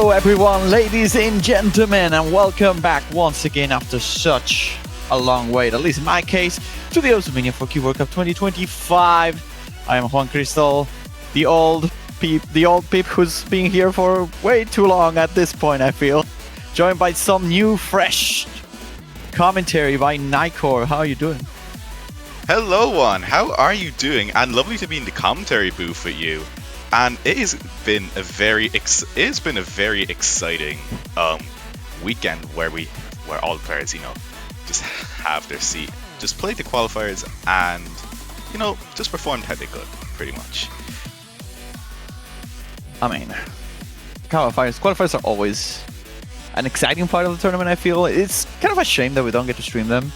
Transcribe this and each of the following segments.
Hello everyone, ladies and gentlemen, and welcome back once again after such a long wait, at least in my case, to the mania for World Cup 2025. I am Juan Cristal, the old peep who's been here for way too long at this point, I feel. Joined by some new, fresh commentary by Nikor. How are you doing? Hello, Juan. How are you doing? And lovely to be in the commentary booth with you. And it has been a very exciting weekend where all the players, just have their seat, just played the qualifiers, and just performed how they could, pretty much. I mean, qualifiers are always an exciting part of the tournament. I feel it's kind of a shame that we don't get to stream them,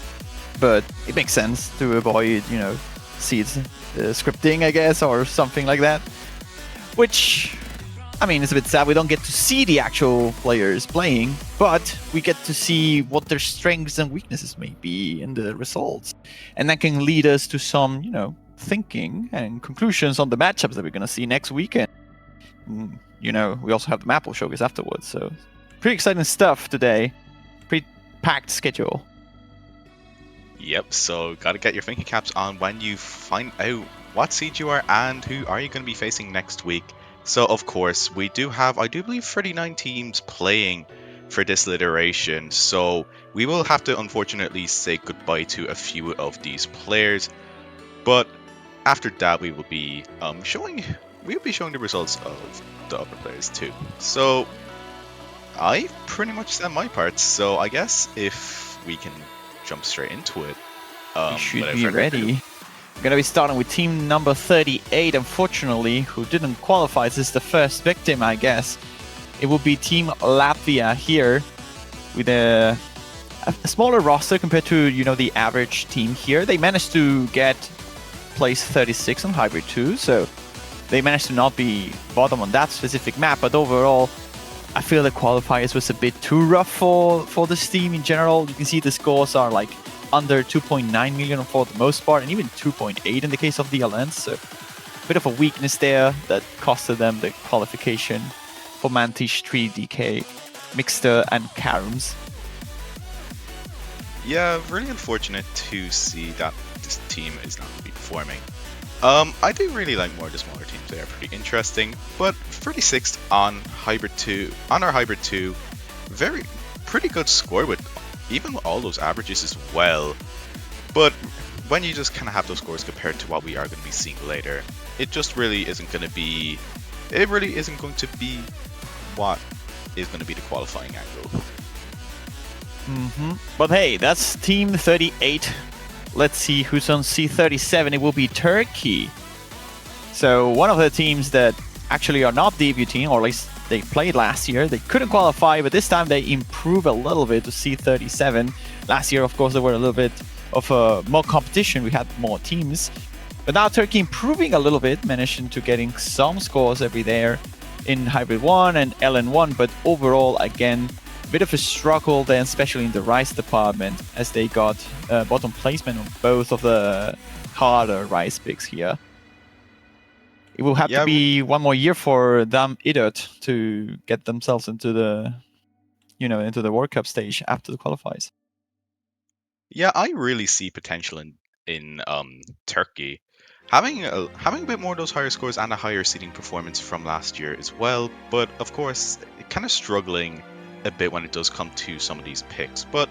but it makes sense to avoid, seeds scripting, I guess, or something like that. Which, I mean, it's a bit sad. We don't get to see the actual players playing, but we get to see what their strengths and weaknesses may be in the results. And that can lead us to some, thinking and conclusions on the matchups that we're going to see next weekend. We also have the Maple showcase afterwards, so pretty exciting stuff today. Pretty packed schedule. Yep, so gotta get your thinking caps on when you find out what seed you are and who are you going to be facing next week. So of course we do have, I do believe, 39 teams playing for this iteration, so we will have to unfortunately say goodbye to a few of these players, but after that we will be showing the results of the other players too. So I pretty much said my part, so I guess if we can jump straight into it. We should be ready. We're going to be starting with team number 38, unfortunately, who didn't qualify. This is the first victim, I guess. It will be Team Latvia here with a smaller roster compared to, the average team here. They managed to get place 36 on Hybrid 2, so they managed to not be bottom on that specific map, but overall, I feel the qualifiers was a bit too rough for this team in general. You can see the scores are like under 2.9 million for the most part, and even 2.8 in the case of the Alliance. So a bit of a weakness there that costed them the qualification for Mantish, 3DK, Mixter, and Karums. Yeah, really unfortunate to see that this team is not going to be performing. I do really like more of the smaller teams. They are pretty interesting, but 36th on our Hybrid 2, pretty good score with even all those averages as well. But when you just kind of have those scores compared to what we are going to be seeing later, it just really isn't going to be. It really isn't going to be what is going to be the qualifying angle. But hey, that's Team 38. Let's see who's on C37. It will be Turkey. So one of the teams that actually are not debuting, or at least they played last year. They couldn't qualify, but this time they improved a little bit to C37. Last year, of course, there were a little bit of more competition. We had more teams. But now Turkey improving a little bit, managing to getting some scores every there in Hybrid 1 and LN1. But overall, again, a bit of a struggle then, especially in the Rise department, as they got bottom placement on both of the harder Rise picks here. It will have to be one more year for them Idot to get themselves into the, into the World Cup stage after the qualifiers. Yeah, I really see potential in Turkey having a bit more of those higher scores and a higher seeding performance from last year as well. But of course, kind of struggling a bit when it does come to some of these picks. But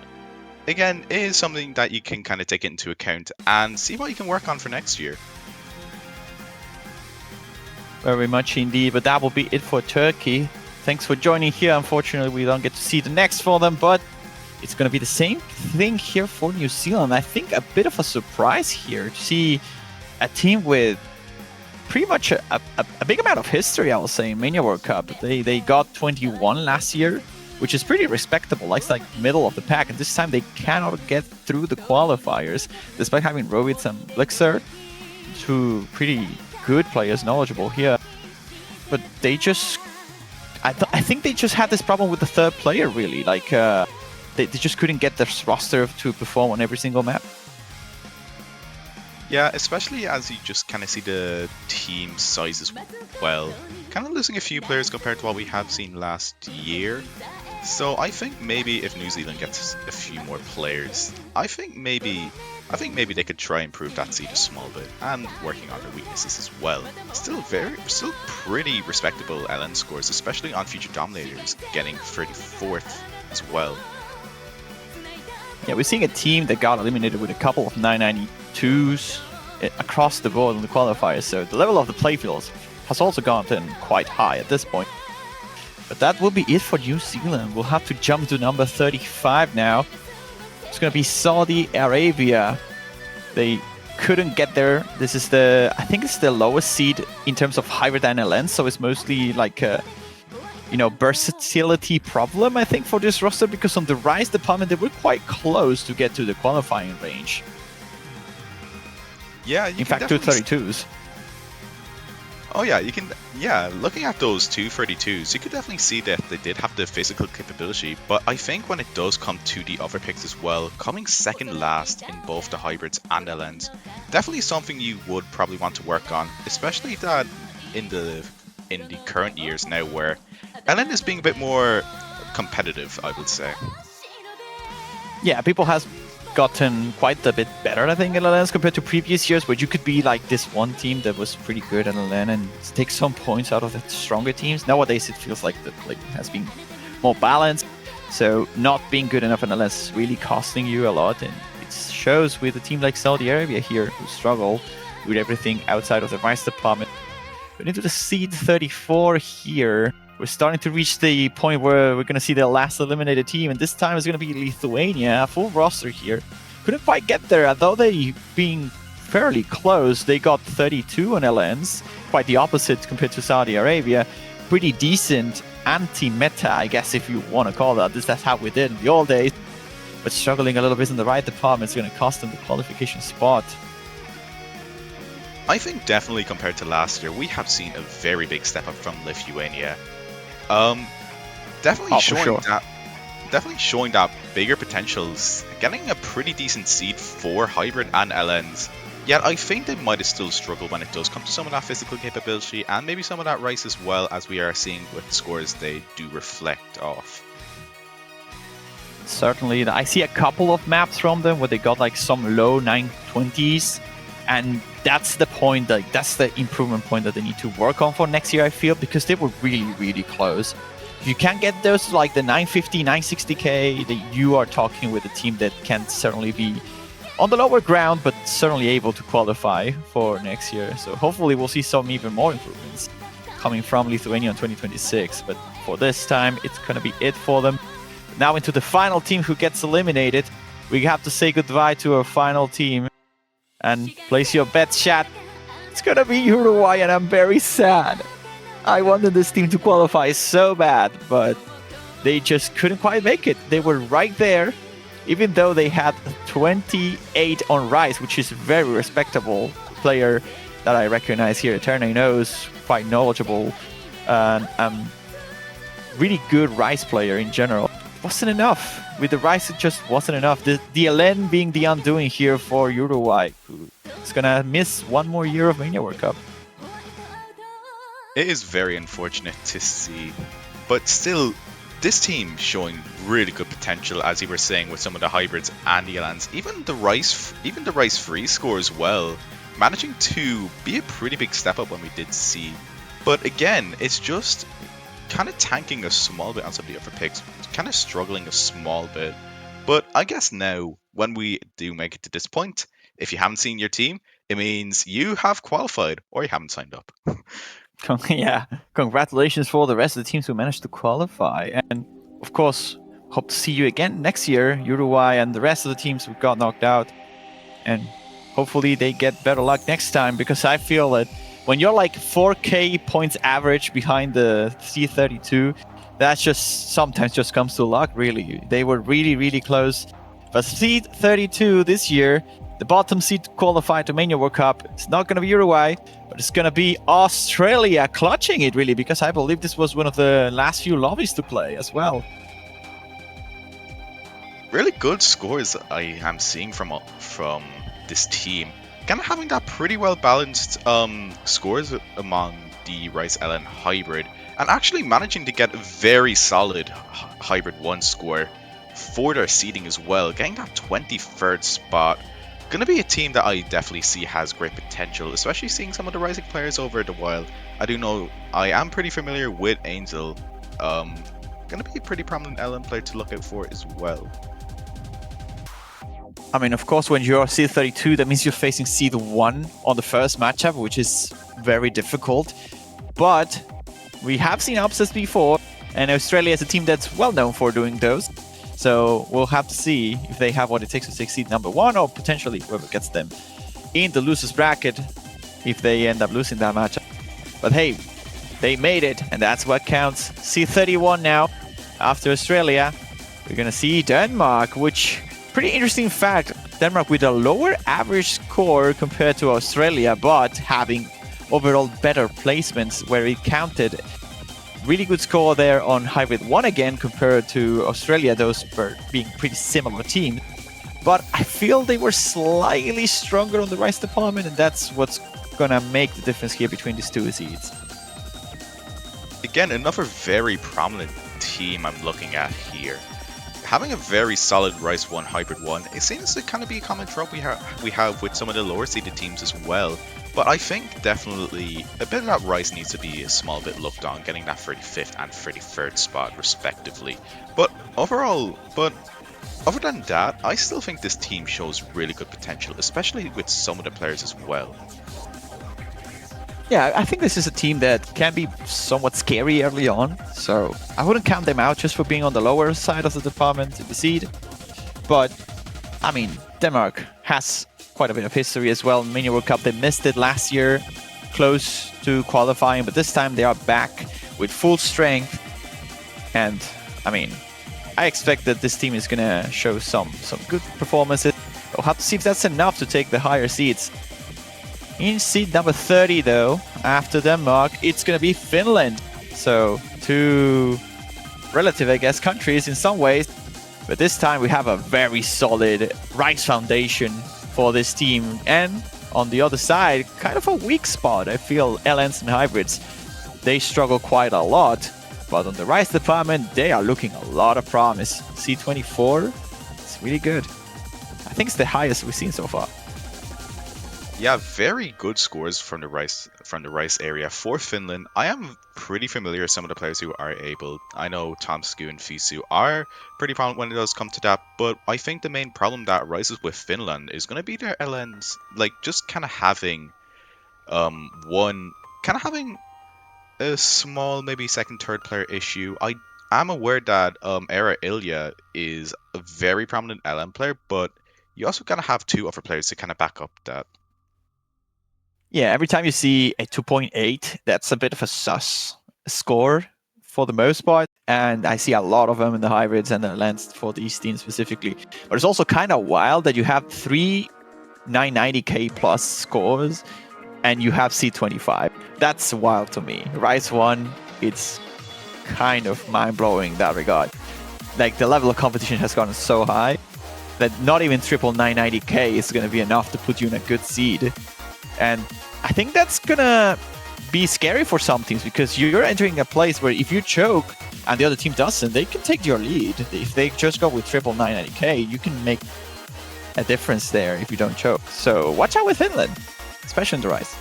again, it is something that you can kind of take into account and see what you can work on for next year. Very much indeed, but that will be it for Turkey. Thanks for joining here. Unfortunately, we don't get to see the next for them, but it's going to be the same thing here for New Zealand. I think a bit of a surprise here to see a team with pretty much a big amount of history, I will say, in Mania World Cup. They got 21 last year, which is pretty respectable. It's like middle of the pack, and this time they cannot get through the qualifiers, despite having Rovitz and Blixer, two pretty good players, knowledgeable here. But they just... I think they just had this problem with the third player, really. Like, they just couldn't get their roster to perform on every single map. Yeah, especially as you just kind of see the team sizes well, kind of losing a few players compared to what we have seen last year. So I think maybe if New Zealand gets a few more players, I think maybe they could try and improve that seed a small bit and working on their weaknesses as well. Still pretty respectable LN scores, especially on future dominators, getting 34th as well. Yeah, we're seeing a team that got eliminated with a couple of 992s across the board in the qualifiers, so the level of the playfields has also gotten quite high at this point. But that will be it for New Zealand. We'll have to jump to number 35 now. It's going to be Saudi Arabia. They couldn't get there. This is I think it's the lowest seed in terms of hybrid and LN, so it's mostly like a, versatility problem, I think, for this roster, because on the Rise department, they were quite close to get to the qualifying range. Yeah, in fact, 232s. Oh yeah, you can. Yeah, looking at those 232s, you could definitely see that they did have the physical capability. But I think when it does come to the other picks as well, coming second last in both the hybrids and LNs, definitely something you would probably want to work on, especially that in the current years now where LN is being a bit more competitive, I would say. Yeah, people has gotten quite a bit better, I think, in LNs compared to previous years, where you could be like this one team that was pretty good at LN and take some points out of the stronger teams. Nowadays, it feels like the league has been more balanced, so not being good enough in LN is really costing you a lot, and it shows with a team like Saudi Arabia here, who struggle with everything outside of the Vice department. But into the seed 34 here, we're starting to reach the point where we're going to see the last eliminated team, and this time it's going to be Lithuania, full roster here. Couldn't quite get there, although they being fairly close. They got 32 on LNs, quite the opposite compared to Saudi Arabia. Pretty decent anti-meta, I guess, if you want to call that. That's how we did in the old days. But struggling a little bit in the right department is going to cost them the qualification spot. I think definitely compared to last year, we have seen a very big step up from Lithuania. Definitely showing that bigger potentials, getting a pretty decent seed for hybrid and LNs. Yet I think they might have still struggled when it does come to some of that physical capability and maybe some of that Rice as well, as we are seeing with the scores they do reflect off. Certainly, I see a couple of maps from them where they got like some low 920s, and that's the point, like that's the improvement point that they need to work on for next year, I feel, because they were really close. If you can't get those to like the 950, 960k, that you are talking with a team that can certainly be on the lower ground, but certainly able to qualify for next year. So hopefully we'll see some even more improvements coming from Lithuania in 2026. But for this time, it's going to be it for them. Now into the final team who gets eliminated. We have to say goodbye to our final team. And place your bet, chat. It's gonna be Uruguay, and I'm very sad. I wanted this team to qualify so bad, but they just couldn't quite make it. They were right there, even though they had 28 on Rice, which is very respectable. Player that I recognize here, Eternay knows, quite knowledgeable, and really good Rice player in general. Wasn't enough. With the Rice, it just wasn't enough. The LN being the undoing here for Uruguay, who is going to miss one more year of Mania World Cup. It is very unfortunate to see, but still, this team showing really good potential, as you were saying, with some of the hybrids and the LNs. Even the Rice free score as well, managing to be a pretty big step up when we did see. But again, it's just kind of tanking a small bit on some of the other picks, kind of struggling a small bit. But I guess now, when we do make it to this point, if you haven't seen your team, it means you have qualified or you haven't signed up. Yeah, congratulations for the rest of the teams who managed to qualify. And of course, hope to see you again next year, Uruguay and the rest of the teams who got knocked out. And hopefully they get better luck next time, because I feel that when you're like 4k points average behind the C32, that just sometimes just comes to luck, really. They were really close. But C32 this year, the bottom seed qualified to Mania World Cup. It's not going to be Uruguay, but it's going to be Australia clutching it, really, because I believe this was one of the last few lobbies to play as well. Really good scores I am seeing from this team. kind of having that pretty well balanced scores among the Rice LN hybrid, and actually managing to get a very solid hybrid 1 score for their seeding as well, getting that 23rd spot. Gonna be a team that I definitely see has great potential, especially seeing some of the rising players over the while. I do know I am pretty familiar with Angel. Gonna be a pretty prominent LN player to look out for as well. I mean, of course, when you're seed 32, that means you're facing seed 1 on the first matchup, which is very difficult. But we have seen upsets before, and Australia is a team that's well known for doing those. So we'll have to see if they have what it takes to take seed number 1, or potentially whoever gets them in the losers bracket if they end up losing that matchup. But hey, they made it, and that's what counts. Seed 31 now. After Australia, we're going to see Denmark, which... Pretty interesting fact, Denmark with a lower average score compared to Australia, but having overall better placements where it counted. Really good score there on Hybrid 1 again compared to Australia, those were being pretty similar teams. But I feel they were slightly stronger on the Rice department, and that's what's gonna make the difference here between these two seeds. Again, another very prominent team I'm looking at here. Having a very solid Rice 1 Hybrid 1, it seems to kind of be a common trope we have with some of the lower seeded teams as well. But I think definitely a bit of that Rice needs to be a small bit looked on, getting that 35th and 33rd spot respectively. But overall, other than that, I still think this team shows really good potential, especially with some of the players as well. Yeah, I think this is a team that can be somewhat scary early on, so I wouldn't count them out just for being on the lower side of the department in the seed. But, I mean, Denmark has quite a bit of history as well. Mania World Cup, they missed it last year, close to qualifying, but this time they are back with full strength. And, I mean, I expect that this team is going to show some good performances. We'll have to see if that's enough to take the higher seeds. In seed number 30, though, after Denmark, it's going to be Finland. So, two relative, I guess, countries in some ways. But this time we have a very solid Rice foundation for this team. And on the other side, kind of a weak spot. I feel LNs and hybrids, they struggle quite a lot. But on the Rice department, they are looking a lot of promise. C24, it's really good. I think it's the highest we've seen so far. Yeah, very good scores from the Rice area for Finland. I am pretty familiar with some of the players who are able. I know Tomsku and Fisu are pretty prominent when it does come to that, but I think the main problem that arises with Finland is going to be their LNs, like just kind of having having a small maybe second, third player issue. I am aware that Era Ilya is a very prominent LN player, but you also kind of have two other players to kind of back up that. Yeah, every time you see a 2.8, that's a bit of a sus score for the most part. And I see a lot of them in the hybrids and the lands for these teams specifically. But it's also kind of wild that you have 3 990k plus scores and you have C25. That's wild to me. Rice 1, it's kind of mind-blowing in that regard. Like, the level of competition has gotten so high that not even triple 990k is going to be enough to put you in a good seed. And I think that's gonna be scary for some teams because you're entering a place where if you choke and the other team doesn't, they can take your lead. If they just go with triple 990k, you can make a difference there if you don't choke. So watch out with Finland, especially in the Rice.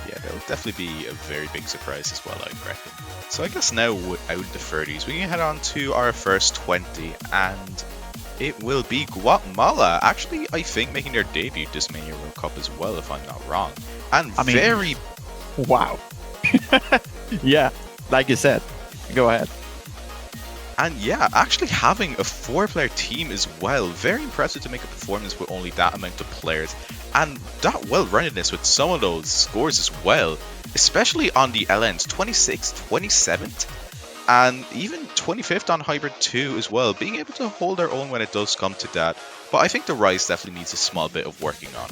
Yeah, that'll definitely be a very big surprise as well, I reckon. So I guess now out of the 30s, we can head on to our first 20, and it will be Guatemala, actually, I think, making their debut this Mania World Cup as well, if I'm not wrong. And I mean, very... Wow. Yeah, like you said. Go ahead. And yeah, actually having a 4-player team as well. Very impressive to make a performance with only that amount of players. And that well-roundedness with some of those scores as well. Especially on the LNs, 26th, 27th. And even 25th on Hybrid 2 as well, being able to hold their own when it does come to that. But I think the Rice definitely needs a small bit of working on.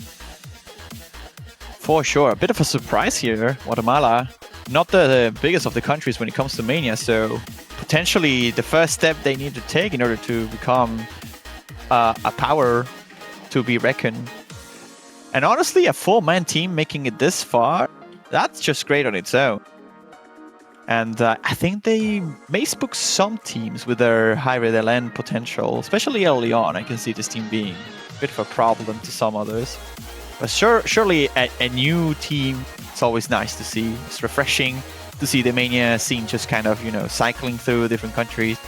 For sure, a bit of a surprise here, Guatemala. Not the biggest of the countries when it comes to Mania, so potentially the first step they need to take in order to become a power to be reckoned And honestly, a 4-man team making it this far, that's just great on its own. And I think they may spook some teams with their high red LN potential, especially early on. I can see this team being a bit of a problem to some others. But surely a new team, it's always nice to see. It's refreshing to see the mania scene just kind of, cycling through different countries,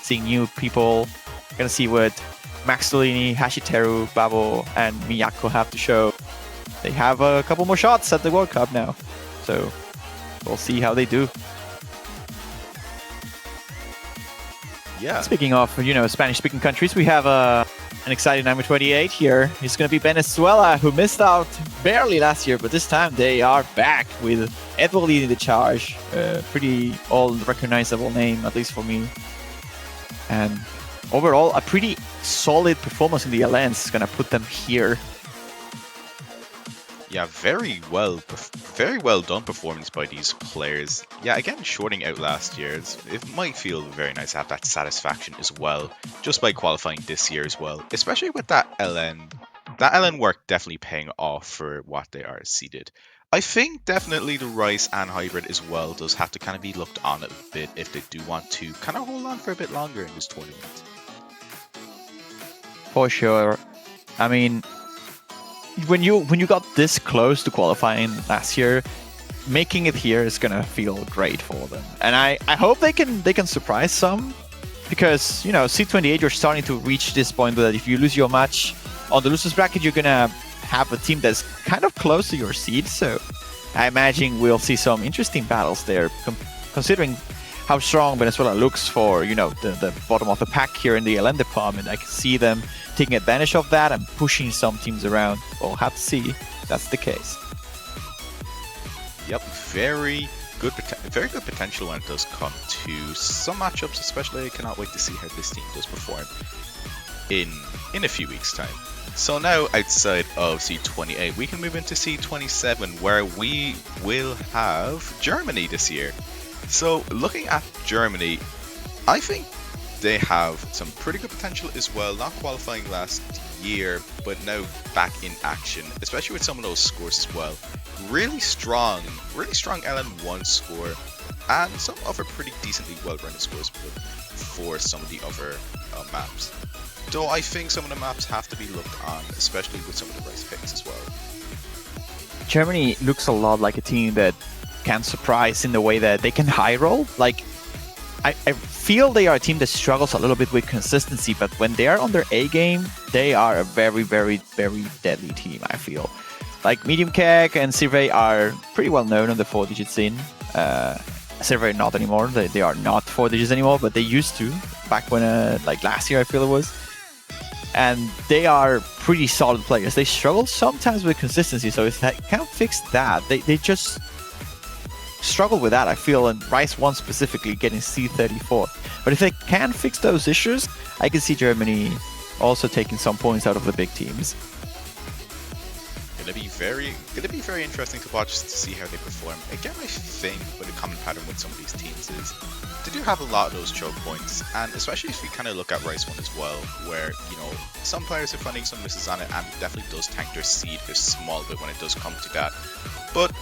seeing new people. Gonna see what Max Dolini, Hashiteru, Babo, and Miyako have to show. They have a couple more shots at the World Cup now, so we'll see how they do. Yeah. Speaking of, Spanish-speaking countries, we have an exciting number 28 here. It's going to be Venezuela, who missed out barely last year, but this time they are back with Edward leading the charge. Pretty all-recognizable name, at least for me. And overall, a pretty solid performance in the Alliance is going to put them here. Yeah, very well done performance by these players. Yeah, again, shorting out last year, it might feel very nice to have that satisfaction as well, just by qualifying this year as well, especially with that LN. That LN work definitely paying off for what they are seeded. I think definitely the Rice and Hybrid as well does have to kind of be looked on a bit if they do want to kind of hold on for a bit longer in this tournament. For sure. I mean, when you got this close to qualifying last year, making it here is gonna feel great for them. And I hope they can surprise some, because C28 you're starting to reach this point that if you lose your match on the losers bracket, you're gonna have a team that's kind of close to your seed. So I imagine we'll see some interesting battles there, considering how strong Venezuela looks for the bottom of the pack here in the LN department. I can see them taking advantage of that and pushing some teams around. We'll have to see if that's the case. Yep, very good potential when it does come to some matchups, especially. I cannot wait to see how this team does perform in a few weeks' time. So now, outside of C28, we can move into C27, where we will have Germany this year. So looking at Germany, I think they have some pretty good potential as well, not qualifying last year, but now back in action, especially with some of those scores as well. Really strong LN1 score, and some other pretty decently well-rounded scores for some of the other maps. Though I think some of the maps have to be looked on, especially with some of the Rice picks as well. Germany looks a lot like a team that can surprise in the way that they can high roll. Like, I feel they are a team that struggles a little bit with consistency, but when they are on their A game, they are a very, very, very deadly team, I feel. Like, Medium Keg and Sirve are pretty well known on the 4-digit scene. Sirve not anymore. They are not 4 digits anymore, but they used to back when, like last year, I feel it was. And they are pretty solid players. They struggle sometimes with consistency, so if they can't fix that, they just struggle with that, I feel, and Rice won specifically getting C34. But if they can fix those issues, I can see Germany also taking some points out of the big teams. Gonna be very interesting to watch to see how they perform. Again, I think what a common pattern with some of these teams is they do have a lot of those choke points, and especially if you kind of look at Rice 1 as well, where some players are finding some misses on it, and it definitely does tank their seed a small bit when it does come to that. But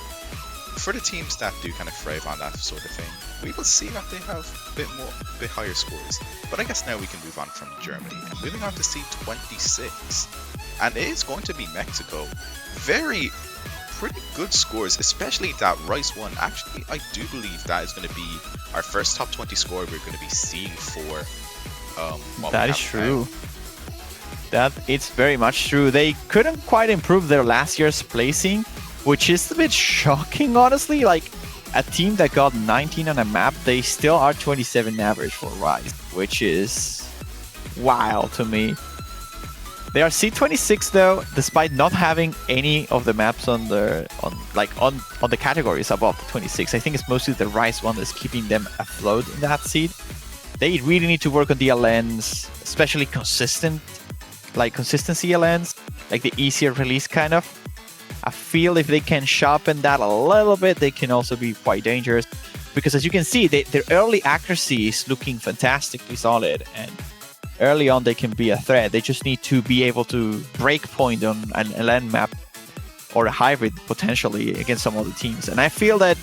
for the teams that do kind of thrive on that sort of thing, we will see that they have a bit higher scores. But I guess now we can move on from Germany and moving on to C26, and it is going to be Mexico. Pretty good scores, especially that Rice 1. Actually, I do believe that is going to be our first top 20 score we're going to be seeing for that is true. That it's very much true. They couldn't quite improve their last year's placing, which is a bit shocking, honestly. Like, a team that got 19 on a map, they still are 27 average for Rice, which is wild to me. They are C26 though, despite not having any of the maps on the categories above the 26. I think it's mostly the Rice one that's keeping them afloat in that seed. They really need to work on the LNs, especially consistency LNs, like the easier release kind of. I feel if they can sharpen that a little bit, they can also be quite dangerous. Because as you can see, their early accuracy is looking fantastically solid, and early on they can be a threat. They just need to be able to break point on an LN map or a hybrid potentially against some other teams. And I feel that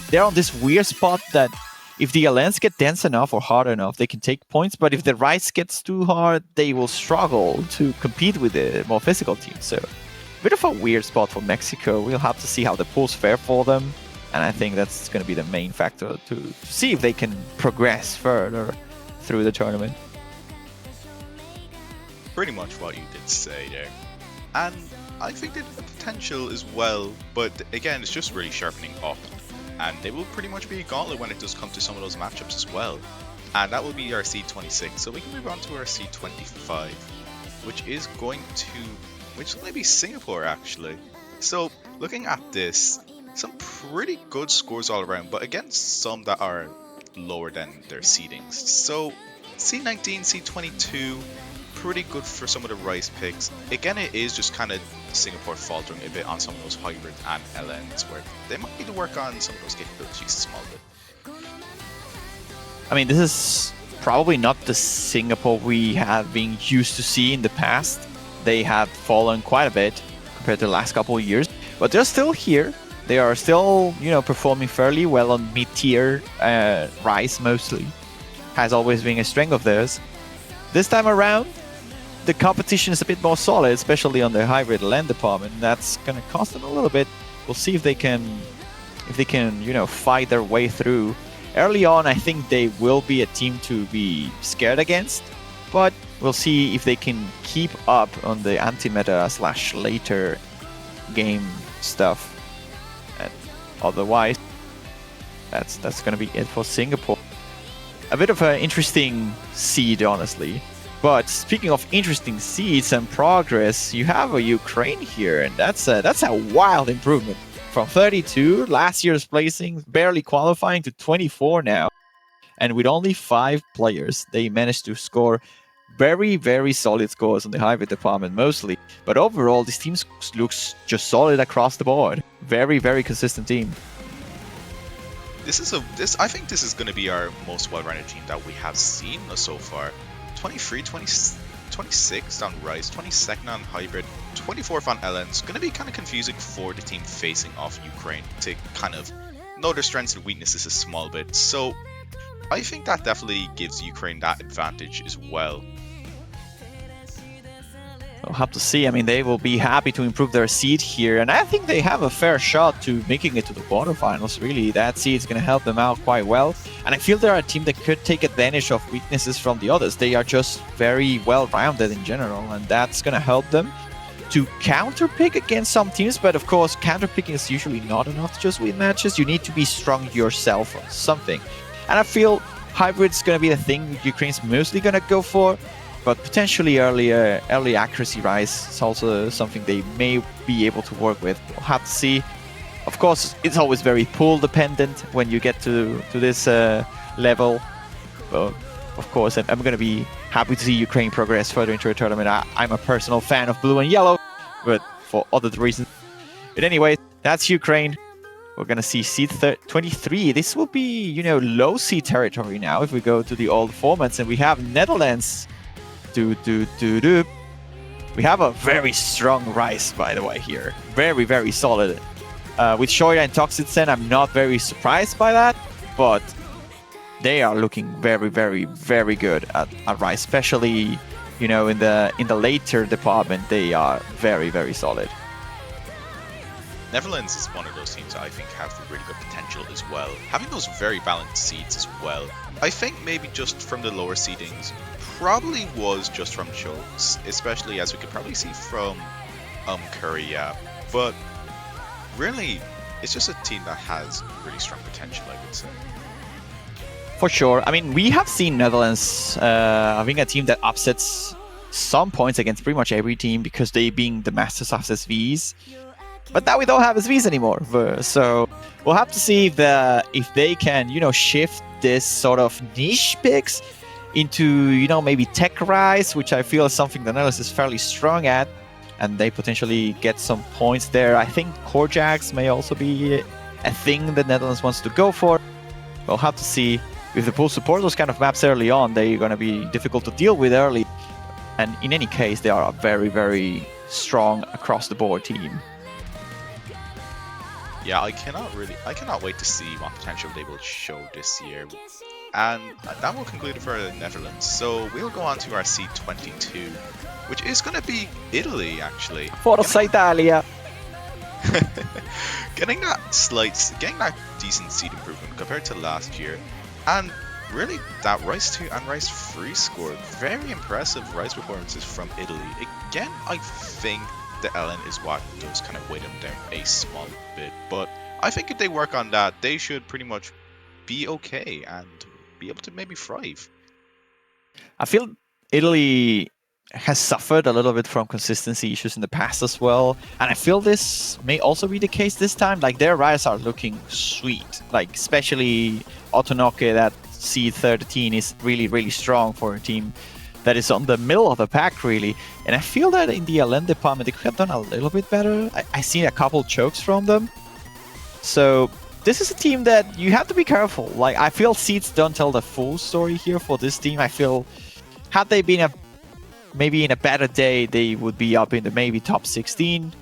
they're on this weird spot that if the Alliance get dense enough or hard enough, they can take points. But if the Rise gets too hard, they will struggle to compete with the more physical teams. So a bit of a weird spot for Mexico. We'll have to see how the pools fare for them. And I think that's going to be the main factor to see if they can progress further through the tournament. Pretty much what you did say there. And I think they have the potential as well, but again, it's just really sharpening up. And they will pretty much be a gauntlet when it does come to some of those matchups as well. And that will be our seed 26. So we can move on to our seed 25, which is will be Singapore actually. So looking at this, some pretty good scores all around, but against some that are lower than their seedings. So C19, C22, pretty good for some of the Rice picks. Again, it is just kind of Singapore faltering a bit on some of those hybrid and LNs, where they might need to work on some of those capabilities a small bit. I mean, this is probably not the Singapore we have been used to see in the past. They have fallen quite a bit compared to the last couple of years, but they're still here. They are still, performing fairly well on mid-tier. Rise mostly has always been a strength of theirs. This time around, the competition is a bit more solid, especially on the hybrid land department. That's gonna cost them a little bit. We'll see if they can, fight their way through. Early on, I think they will be a team to be scared against, but we'll see if they can keep up on the anti-meta / later game stuff. And otherwise, that's gonna be it for Singapore. A bit of an interesting seed, honestly. But speaking of interesting seeds and progress, you have a Ukraine here, and that's a wild improvement. From 32, last year's placing, barely qualifying, to 24 now. And with only 5 players, they managed to score very, very solid scores on the hybrid department mostly. But overall, this team looks just solid across the board. Very, very consistent team. I think this is going to be our most well-rounded team that we have seen so far. 23, 26th on Rise, 22nd on Hybrid, 24th on LNs. Going to be kind of confusing for the team facing off Ukraine to kind of know their strengths and weaknesses a small bit. So I think that definitely gives Ukraine that advantage as well. We'll have to see. I mean, they will be happy to improve their seed here, and I think they have a fair shot to making it to the quarterfinals, really. That seed is going to help them out quite well, and I feel they're a team that could take advantage of weaknesses from the others. They are just very well-rounded in general, and that's going to help them to counterpick against some teams, but of course, counterpicking is usually not enough to just win matches. You need to be strong yourself or something, and I feel Hybrid's going to be the thing Ukraine's mostly going to go for. But potentially early accuracy Rise is also something they may be able to work with. We'll have to see. Of course, it's always very pool dependent when you get to this level. But of course, I'm going to be happy to see Ukraine progress further into a tournament. I'm a personal fan of blue and yellow, but for other reasons. But anyway, that's Ukraine. We're going to see seed 23. This will be, low seed territory now if we go to the old formats. And we have Netherlands. We have a very strong Rise, by the way, here. Very, very solid. With Shoya and Toxicen, I'm not very surprised by that, but they are looking very, very, very good at Rise, especially, in the later department. They are very, very solid. Netherlands is one of those teams that I think have really good potential as well. Having those very balanced seeds as well. I think maybe just from the lower seedings, probably was just from chokes, especially as we could probably see from Korea. But really, it's just a team that has really strong potential, I would say. For sure. I mean, we have seen Netherlands having a team that upsets some points against pretty much every team because they being the masters of SVs. But now we don't have SVs anymore. So we'll have to see if they can, shift this sort of niche picks into, maybe Tech Rise, which I feel is something the Netherlands is fairly strong at, and they potentially get some points there. I think Corjax may also be a thing the Netherlands wants to go for. We'll have to see. If the pool support those kind of maps early on, they're going to be difficult to deal with early. And in any case, they are a very, very strong across-the-board team. Yeah, I cannot wait to see what potential they will show this year. And that will conclude it for the Netherlands. So we'll go on to our C22, which is going to be Italy, actually. Forza Italia! Getting that decent seed improvement compared to last year, and really that Rise 2 and Rise 3 score. Very impressive Rise performances from Italy. Again, I think the LN is what does kind of weigh them down a small bit, but I think if they work on that, they should pretty much be okay and be able to maybe thrive. I feel Italy has suffered a little bit from consistency issues in the past as well, and I feel this may also be the case this time. Like, their Rise are looking sweet, like especially Otonoke, that C13 is really strong for a team that is on the middle of the pack, really. And I feel that in the LN department they could have done a little bit better. I see a couple chokes from them, so this is a team that you have to be careful. Like, I feel seeds don't tell the full story here for this team. I feel had they been maybe in a better day, they would be up in the maybe top 16.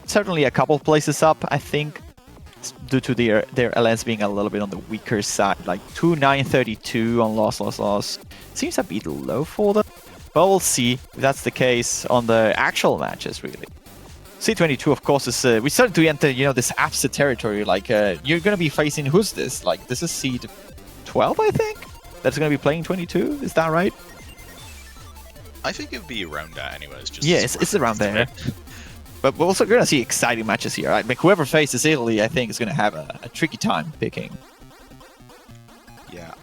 Certainly a couple places up, I think, due to their LNs being a little bit on the weaker side. Like 2-9-32 on loss. Seems a bit low for them. But we'll see if that's the case on the actual matches, really. C22, of course, is we started to enter, this APSA territory. Like, you're going to be facing, who's this? Like, this is seed 12, I think? That's going to be playing 22? Is that right? I think it would be around that anyways. Yeah, it's around there. But we're also going to see exciting matches here. Right? Like, whoever faces Italy, I think, is going to have a tricky time picking. Yeah,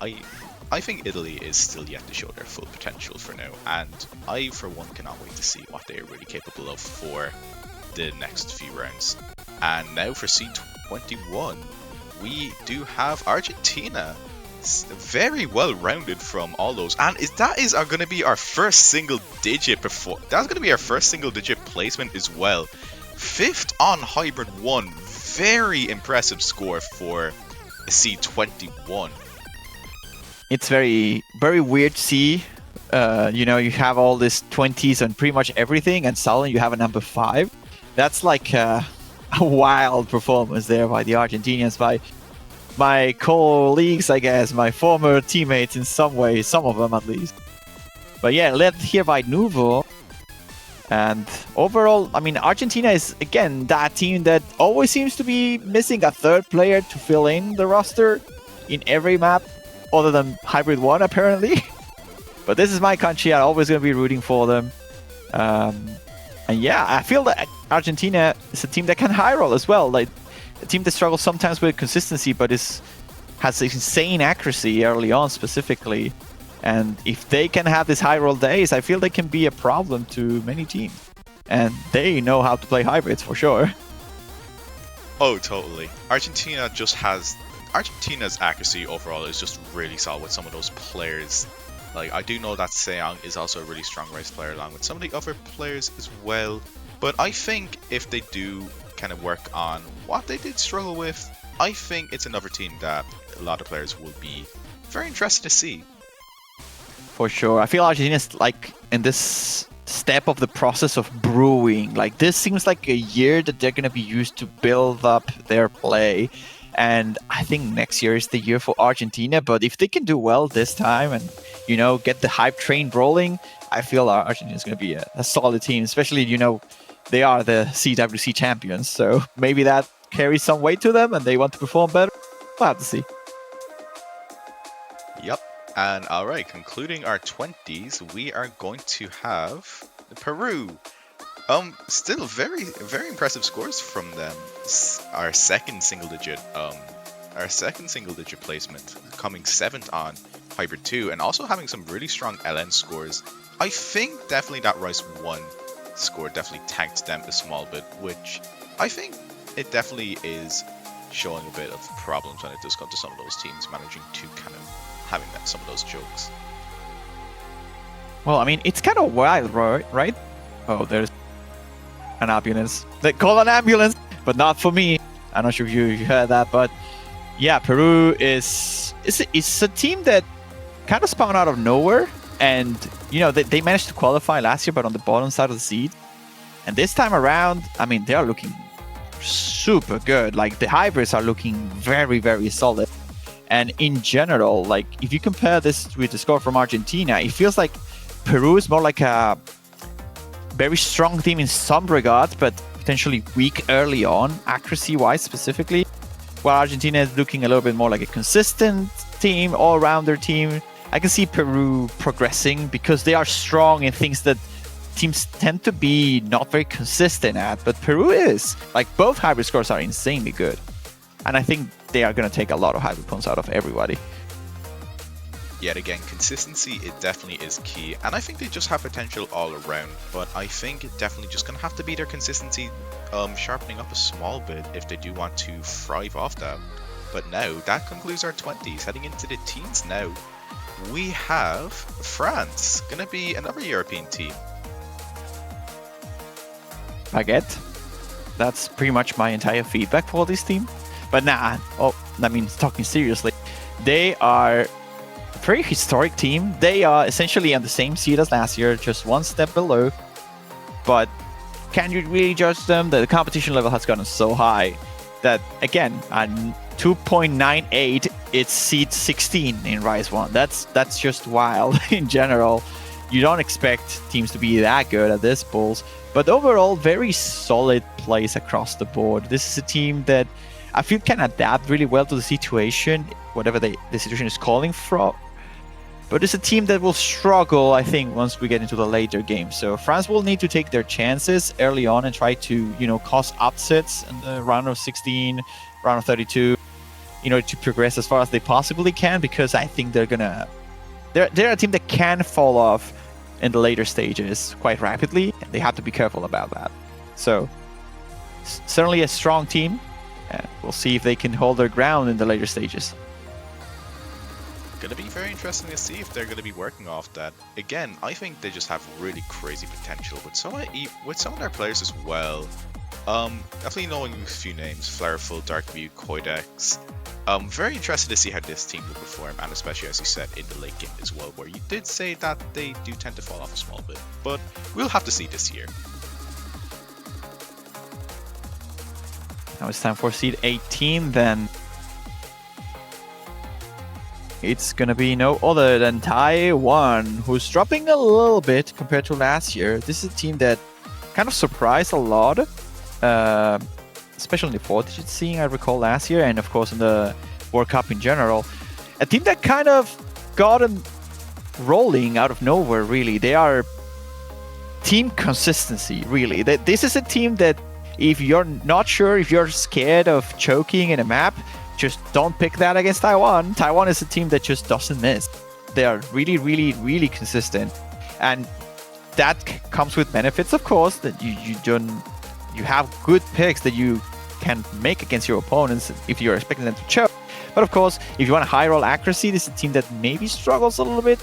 I think Italy is still yet to show their full potential for now. And I, for one, cannot wait to see what they are really capable of for the next few rounds. And now for C21, we do have Argentina. Very well rounded from all those, and that is going to be our first single digit that's going to be our first single digit placement as well. 5th on Hybrid 1. Very impressive score for C21. It's very weird to see. You have all these 20s on pretty much everything, and suddenly you have a number 5. That's like a wild performance there by the Argentinians, by my colleagues, I guess, my former teammates in some way, some of them at least. But yeah, led here by Nuvo. And overall, I mean, Argentina is, again, that team that always seems to be missing a third player to fill in the roster in every map, other than Hybrid 1, apparently. But this is my country, I'm always going to be rooting for them. And yeah, I feel that Argentina is a team that can high roll as well. Like, a team that struggles sometimes with consistency, but has insane accuracy early on specifically. And if they can have these high roll days, I feel they can be a problem to many teams. And they know how to play hybrids for sure. Oh, totally. Argentina's accuracy overall is just really solid with some of those players. Like, I do know that Seong is also a really strong race player along with some of the other players as well. But I think if they do kind of work on what they did struggle with, I think it's another team that a lot of players will be very interested to see. For sure. I feel Argentina's like in this step of the process of brewing. Like, this seems like a year that they're going to be used to build up their play. And I think next year is the year for Argentina. But if they can do well this time and, get the hype train rolling, I feel Argentina is going to be a solid team, especially, they are the CWC champions, so maybe that carries some weight to them and they want to perform better. We'll have to see. Yep. And alright, concluding our 20s, we are going to have Peru. Still very impressive scores from them. Our second single digit placement, coming 7th on Hybrid 2, and also having some really strong LN scores. I think definitely that Rise 1 score definitely tanked them a small bit, which I think it definitely is showing a bit of problems when it does come to some of those teams managing to kind of having some of those jokes. Well, I mean, it's kind of wild, right? Oh, there's an ambulance. They call an ambulance, but not for me. I'm not sure if you heard that, but yeah, Peru is a team that kind of spawned out of nowhere. And, they managed to qualify last year, but on the bottom side of the seed. And this time around, I mean, they are looking super good. Like the hybrids are looking very, very solid. And in general, like if you compare this with the score from Argentina, it feels like Peru is more like a very strong team in some regards, but potentially weak early on, accuracy-wise specifically. While Argentina is looking a little bit more like a consistent team, all-rounder team. I can see Peru progressing because they are strong in things that teams tend to be not very consistent at, but Peru is. Like both hybrid scores are insanely good. And I think they are going to take a lot of hybrid points out of everybody. Yet again, consistency, it definitely is key, and I think they just have potential all around, but I think it definitely just going to have to be their consistency sharpening up a small bit if they do want to thrive off that. But now, that concludes our 20s. Heading into the teens now, we have France, going to be another European team. Baguette. That's pretty much my entire feedback for this team. But talking seriously, they are a very historic team. They are essentially on the same seed as last year, just one step below. But can you really judge them? The competition level has gotten so high that, again, 2.98, it's seed 16 in Rise 1. That's just wild in general. You don't expect teams to be that good at this pools. But overall, very solid plays across the board. This is a team that I feel can adapt really well to the situation, whatever the situation is calling for. But it's a team that will struggle, I think, once we get into the later games. So France will need to take their chances early on and try to, cause upsets in the round of 16, round of 32, in order to progress as far as they possibly can, because I think they're a team that can fall off in the later stages quite rapidly, and they have to be careful about that. So certainly a strong team, and we'll see if they can hold their ground in the later stages. Going to be very interesting to see if they're going to be working off that. Again, I think they just have really crazy potential with some of their players as well. Definitely knowing a few names: Flareful, Darkview, Coidex. Very interested to see how this team will perform, and especially as you said in the late game as well, where you did say that they do tend to fall off a small bit, but we'll have to see this year. Now it's time for seed 18 then. It's gonna be no other than Taiwan, who's dropping a little bit compared to last year. This is a team that kind of surprised a lot, especially in the 4-digit scene, I recall last year, and of course in the World Cup in general. A team that kind of got them rolling out of nowhere, really. They are team consistency, really. This is a team that if you're not sure, if you're scared of choking in a map, just don't pick that against Taiwan. Taiwan is a team that just doesn't miss. They are really, really, really consistent. And that comes with benefits, of course, that you have good picks that you can make against your opponents if you're expecting them to choke. But of course, if you want a high roll accuracy, this is a team that maybe struggles a little bit.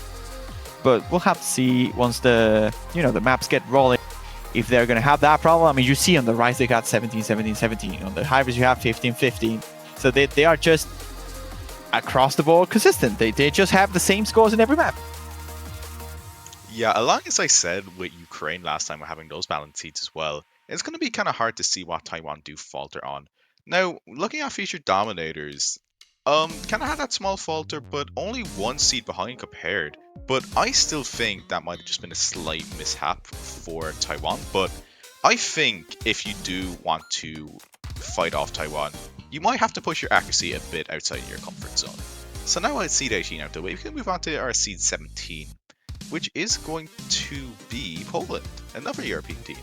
But we'll have to see once the maps get rolling if they're going to have that problem. I mean, you see on the Rise they got 17, 17, 17. On the hybrids you have 15, 15. So they are just across the board consistent. They just have the same scores in every map. Yeah, along as I said with Ukraine last time, we're having those balance seeds as well. It's going to be kind of hard to see what Taiwan do falter on. Now, looking at featured dominators, kind of had that small falter, but only one seed behind compared. But I still think that might have just been a slight mishap for Taiwan. But I think if you do want to fight off Taiwan, you might have to push your accuracy a bit outside your comfort zone. So now at seed 18 out the way, we can move on to our seed 17, which is going to be Poland, another European team.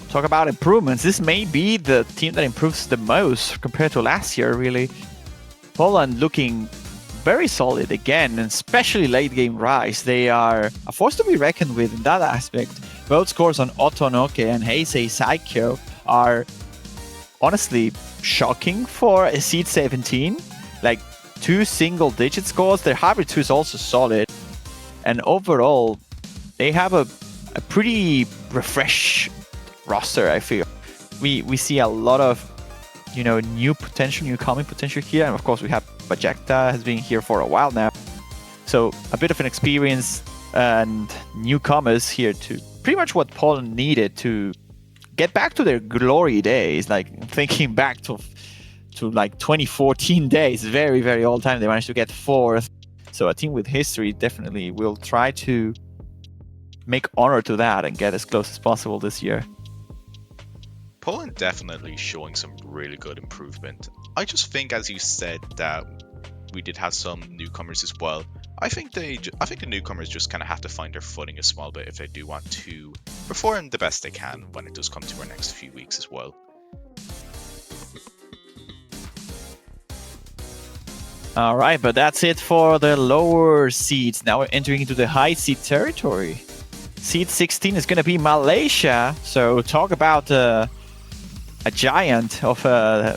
Talk about improvements. This may be the team that improves the most compared to last year, really. Poland looking very solid again, and especially late game Rise. They are a force to be reckoned with in that aspect. Both scores on Otonoke and Heisei Saikyo are honestly shocking for a seed 17. Like 2 single-digit scores. Their hybrid 2 is also solid. And overall, they have a pretty refreshed roster, I feel. We see a lot of new potential, new coming potential here, and of course we have Bajekta has been here for a while now, so a bit of an experience and newcomers here to pretty much what Poland needed to get back to their glory days. Like thinking back to like 2014 days, very, very old time. They managed to get 4th. So a team with history definitely will try to make honor to that and get as close as possible this year. Poland definitely showing some really good improvement. I just think, as you said, that we did have some newcomers as well. I think the newcomers just kind of have to find their footing a small bit if they do want to perform the best they can when it does come to our next few weeks as well. All right, but that's it for the lower seeds. Now we're entering into the high seed territory. Seed 16 is going to be Malaysia. So talk about a giant of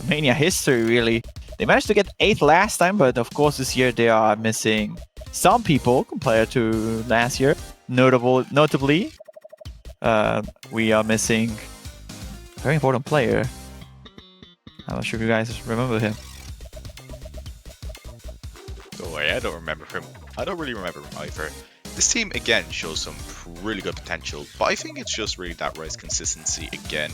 Mania history, really. They managed to get 8th last time, but of course this year they are missing some people compared to last year. Notably, we are missing a very important player. I'm not sure if you guys remember him. Don't worry, I don't remember him. I don't really remember him either. This team, again, shows some really good potential, but I think it's just really that Rice consistency, again,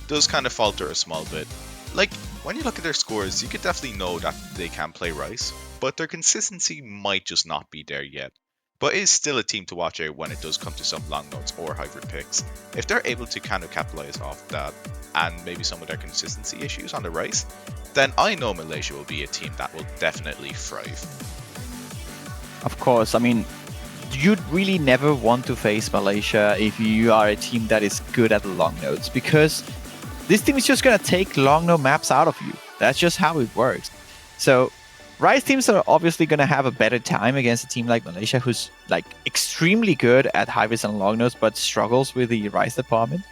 does kind of falter a small bit. Like, when you look at their scores, you could definitely know that they can play Rice, but their consistency might just not be there yet. But it is still a team to watch out when it does come to some long notes or hybrid picks. If they're able to kind of capitalize off that and maybe some of their consistency issues on the Rice, then I know Malaysia will be a team that will definitely thrive. Of course, I mean, you'd really never want to face Malaysia if you are a team that is good at long notes, because this team is just going to take long note maps out of you. That's just how it works. So Rice teams are obviously going to have a better time against a team like Malaysia, who's like extremely good at hybrids and long notes, but struggles with the Rice department.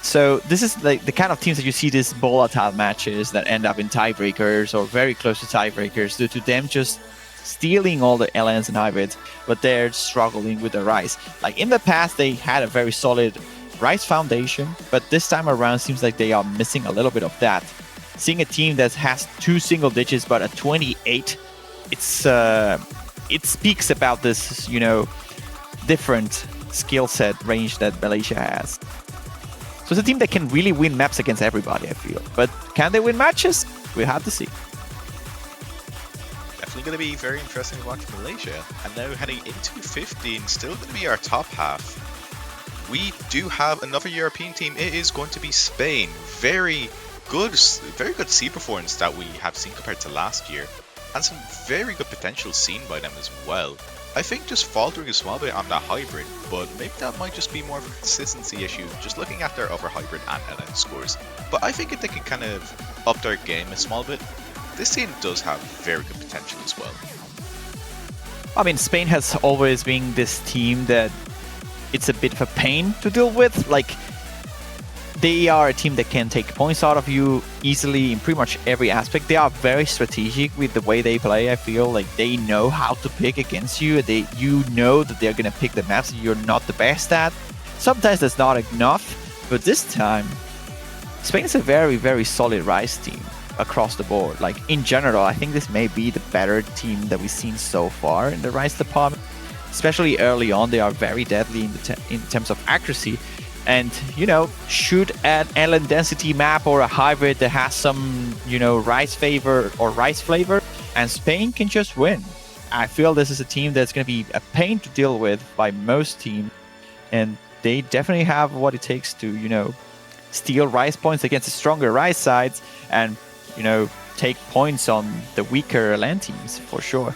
So this is like the kind of teams that you see these volatile matches that end up in tiebreakers or very close to tiebreakers due to them just stealing all the LNs and hybrids, but they're struggling with the Rice. Like in the past, they had a very solid Rice foundation, but this time around seems like they are missing a little bit of that. Seeing a team that has 2 single digits but a 28, it speaks about this, you know, different skill set range that Malaysia has. So it's a team that can really win maps against everybody, I feel. But can they win matches? We have to see. Definitely going to be very interesting to watch Malaysia. And now heading into 15, still going to be our top half. We do have another European team. It is going to be Spain. Very good C performance that we have seen compared to last year, and some very good potential seen by them as well. I think just faltering a small bit on that hybrid, but maybe that might just be more of a consistency issue, just looking at their other hybrid and LN scores. But I think if they can kind of up their game a small bit, this team does have very good potential as well. I mean, Spain has always been this team that it's a bit of a pain to deal with. Like, they are a team that can take points out of you easily in pretty much every aspect. They are very strategic with the way they play. I feel like they know how to pick against you. You know that they're going to pick the maps that you're not the best at. Sometimes that's not enough, but this time, Spain is a very, very solid Rice team across the board. Like, in general, I think this may be the better team that we've seen so far in the Rice department. Especially early on, they are very deadly in terms of accuracy. And, you know, shoot an LN density map or a hybrid that has some, you know, Rice favor or Rice flavor, and Spain can just win. I feel this is a team that's going to be a pain to deal with by most teams, and they definitely have what it takes to, you know, steal Rice points against the stronger Rice sides and, you know, take points on the weaker LN teams for sure.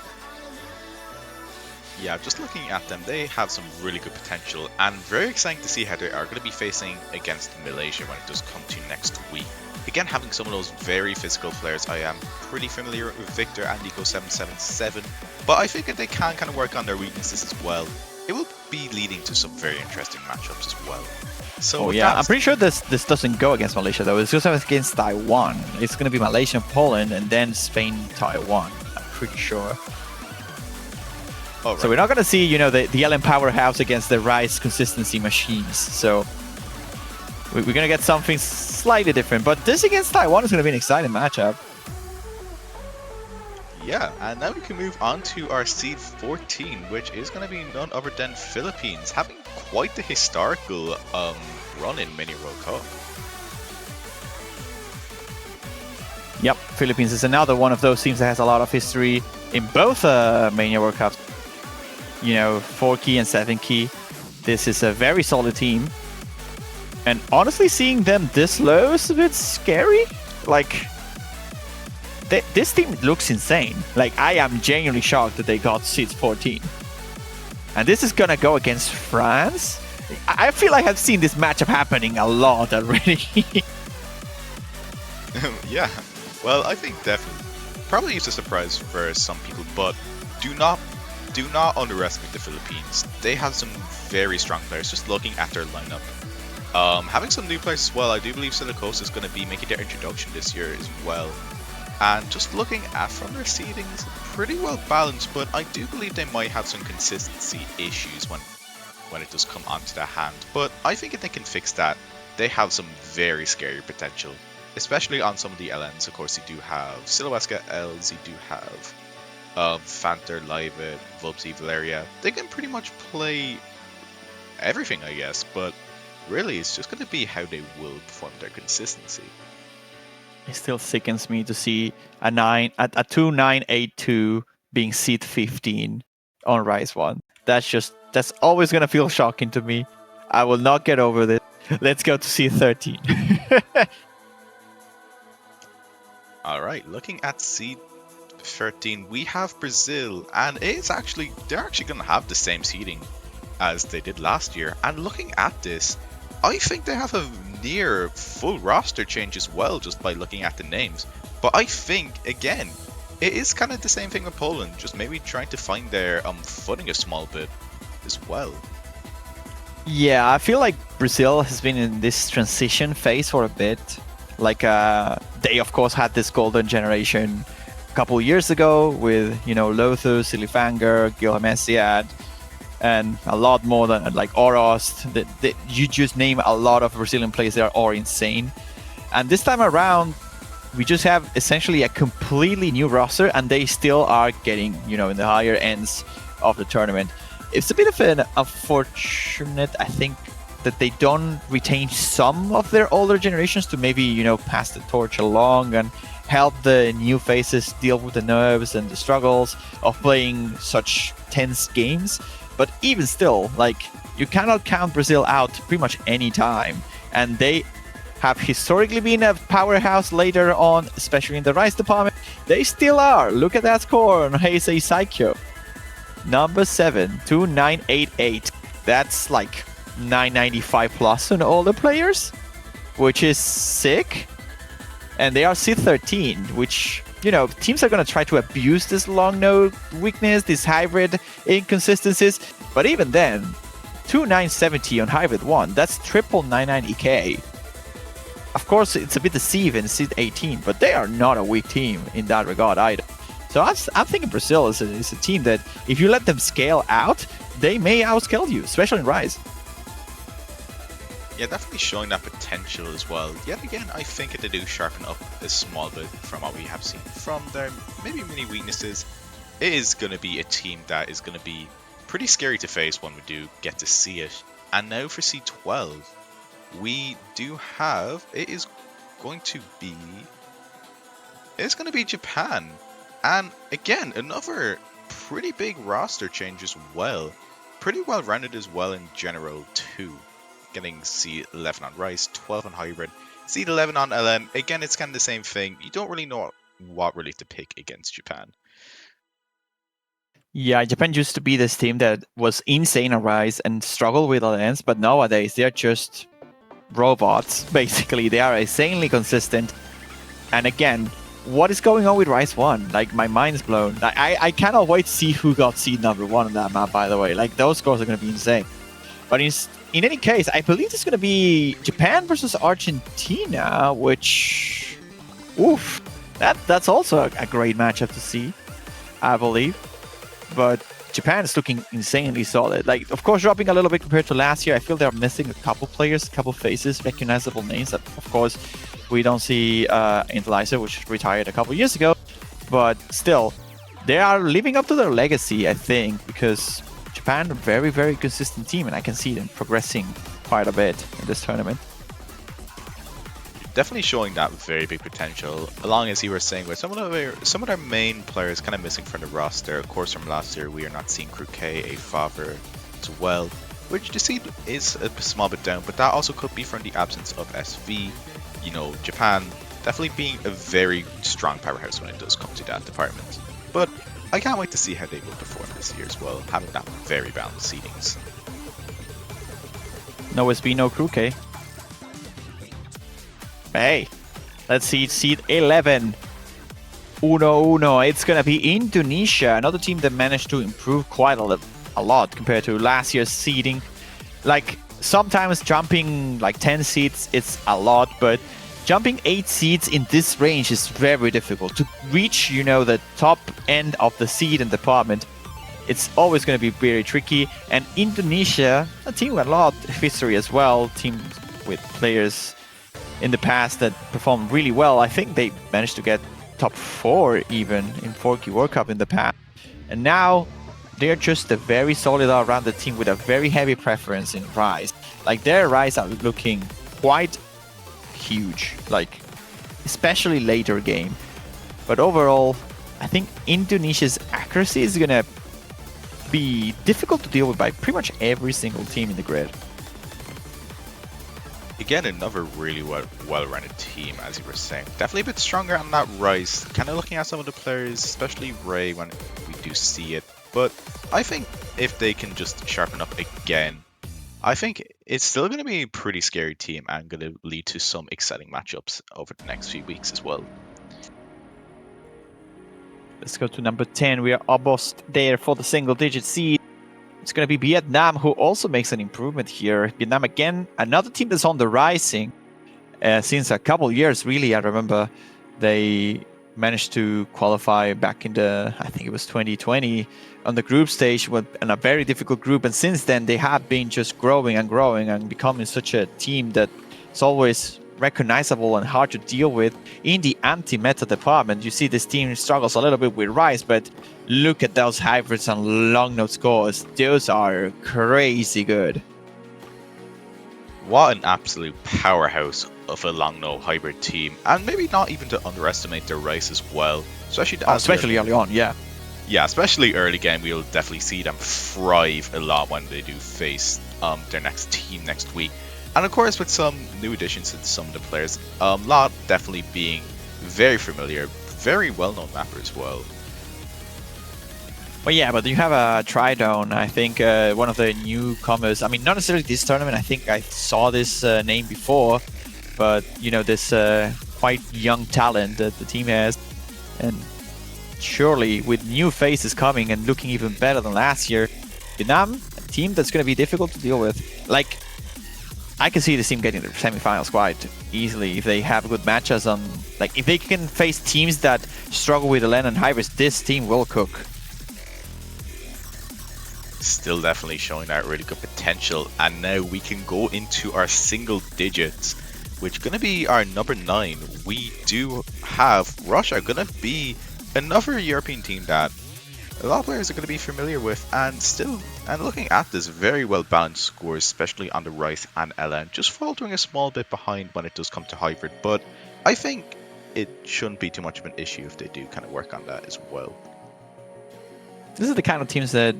Yeah, just looking at them, they have some really good potential, and very exciting to see how they are going to be facing against Malaysia when it does come to next week. Again, having some of those very physical players, I am pretty familiar with Victor and Nico777, but I think if they can kind of work on their weaknesses as well, it will be leading to some very interesting matchups as well. So yeah, I'm pretty sure this doesn't go against Malaysia though. It's just against Taiwan. It's going to be Malaysia, Poland, and then Spain, Taiwan. I'm pretty sure. Right. So we're not going to see, you know, the LN powerhouse against the Rice consistency machines. So we're going to get something slightly different. But this against Taiwan is going to be an exciting matchup. Yeah, and now we can move on to our seed 14, which is going to be none other than Philippines, having quite the historical run in Mini World Cup. Yep, Philippines is another one of those teams that has a lot of history in both Mania World Cups. You know, 4 key and 7 key. This is a very solid team. And honestly, seeing them this low is a bit scary. Like, this team looks insane. Like, I am genuinely shocked that they got seed 14. And this is gonna go against France. I feel like I've seen this matchup happening a lot already. Yeah, well, I think definitely. Probably it's a surprise for some people, but do not underestimate the Philippines. They have some very strong players, just looking at their lineup. Having some new players as well, I do believe Silicos is going to be making their introduction this year as well. And just looking at from their seedings, pretty well balanced, but I do believe they might have some consistency issues when it does come onto their hand. But I think if they can fix that, they have some very scary potential, especially on some of the LNs. Of course, you do have Siloweska Els, you do have Fanter, Livet, Vubsy, Valeria. They can pretty much play everything, I guess, but really it's just going to be how they will perform their consistency. It still sickens me to see a 2-9-8-2 being seed 15 on Rise 1. That's always gonna feel shocking to me. I will not get over this. Let's go to seed 13. Alright, looking at seed 13, we have Brazil, and they're actually gonna have the same seeding as they did last year. And looking at this, I think they have a near full roster change as well, just by looking at the names. But I think, again, it is kind of the same thing with Poland, just maybe trying to find their footing a small bit as well. Yeah, I feel like Brazil has been in this transition phase for a bit. Like, they of course had this golden generation a couple years ago with, you know, Lothus, Silifanger, Gilhamesiad, and a lot more than like Orost. You just name a lot of Brazilian players that are insane. And this time around, we just have essentially a completely new roster, and they still are getting, you know, in the higher ends of the tournament. It's a bit of an unfortunate, I think, that they don't retain some of their older generations to maybe, you know, pass the torch along and help the new faces deal with the nerves and the struggles of playing such tense games. But even still, like, you cannot count Brazil out pretty much any time. And they have historically been a powerhouse later on, especially in the Rise department. They still are. Look at that score on Heisei Saikyo. Number 7, 2988. That's like 995 plus on all the players, which is sick. And they are C13, which, you know, teams are going to try to abuse this long node weakness, this hybrid inconsistencies. But even then, 2970 on hybrid 1, that's triple 990k. Of course, it's a bit deceiving in seed 18, but they are not a weak team in that regard either. So I'm thinking Brazil is a team that if you let them scale out, they may outscale you, especially in Rise. Yeah, definitely showing that potential as well. Yet again, I think if they do sharpen up a small bit from what we have seen from their maybe mini weaknesses, it is going to be a team that is going to be pretty scary to face when we do get to see it. And now for C12, we do have, it's going to be Japan. And again, another pretty big roster change as well. Pretty well rounded as well in general too. Getting C11 on Rise, 12 on Hybrid, C11 on LN. Again, it's kind of the same thing. You don't really know what really to pick against Japan. Yeah, Japan used to be this team that was insane on Rise and struggled with LNs, but nowadays they're just robots, basically. They are insanely consistent. And again, what is going on with Rise 1? Like, my mind's blown. I cannot wait to see who got seed number 1 on that map, by the way. Like, those scores are going to be insane. But in any case, I believe it's going to be Japan versus Argentina, which, oof, that's also a great matchup to see, I believe. But Japan is looking insanely solid. Like, of course, dropping a little bit compared to last year. I feel they're missing a couple players, a couple faces, recognizable names that, of course, we don't see Interlizer, which retired a couple years ago. But still, they are living up to their legacy, I think, because Japan, a very, very consistent team, and I can see them progressing quite a bit in this tournament. Definitely showing that very big potential, along as you were saying, with some of their main players kind of missing from the roster. Of course, from last year, we are not seeing Croquet, a Favre as well, which the seed is a small bit down, but that also could be from the absence of SV. You know, Japan definitely being a very strong powerhouse when it does come to that department. But I can't wait to see how they will perform this year as well, having that very balanced seedings. No SB, no Croquet. Hey, let's see seed 11. Uno. It's gonna be Indonesia, another team that managed to improve quite a lot compared to last year's seeding. Like, sometimes jumping like 10 seeds, it's a lot, but jumping 8 seeds in this range is very difficult. To reach, you know, the top end of the seed and department, it's always going to be very tricky. And Indonesia, a team with a lot of history as well, team with players in the past that performed really well. I think they managed to get top 4 even in 4Q World Cup in the past. And now they're just a very solid all-rounded team with a very heavy preference in Rise. Like, their Rise are looking quite huge, like especially later game. But overall, I think Indonesia's accuracy is gonna be difficult to deal with by pretty much every single team in the grid. Again, another really well-rounded team, as you were saying. Definitely a bit stronger on that Rise. Kind of looking at some of the players, especially Ray, when we do see it. But I think if they can just sharpen up again, I think it's still going to be a pretty scary team and going to lead to some exciting matchups over the next few weeks as well. Let's go to number 10. We are almost there for the single-digit seed. It's going to be Vietnam, who also makes an improvement here. Vietnam, again, another team that's on the rising since a couple years, really. I remember they managed to qualify back in the, I think it was 2020, on the group stage in a very difficult group. And since then, they have been just growing and becoming such a team that it's always recognizable and hard to deal with in the anti-meta department. You see this team struggles a little bit with Rise, but look at those hybrids and long note scores. Those are crazy good. What an absolute powerhouse of a long no hybrid team, and maybe not even to underestimate their Rise as well, especially early on. Yeah, especially early game. We'll definitely see them thrive a lot when they do face their next team next week. And of course, with some new additions to some of the players, a lot definitely being very familiar, very well-known mapper as well. But yeah, but you have a Tridone, I think one of the newcomers. I mean, not necessarily this tournament. I think I saw this name before, but you know, this quite young talent that the team has. And surely with new faces coming and looking even better than last year, Vietnam, a team that's going to be difficult to deal with. Like, I can see this team getting to the semifinals quite easily if they have good matches on. Like, if they can face teams that struggle with the lane and hybrids, this team will cook. Still definitely showing that really good potential, and now we can go into our single digits, which gonna be our number 9. We do have Russia, gonna be another European team that a lot of players are going to be familiar with, and looking at this very well balanced scores, especially on the Rice and LN, just faltering a small bit behind when it does come to hybrid, but I think it shouldn't be too much of an issue if they do kind of work on that as well. This is the kind of teams that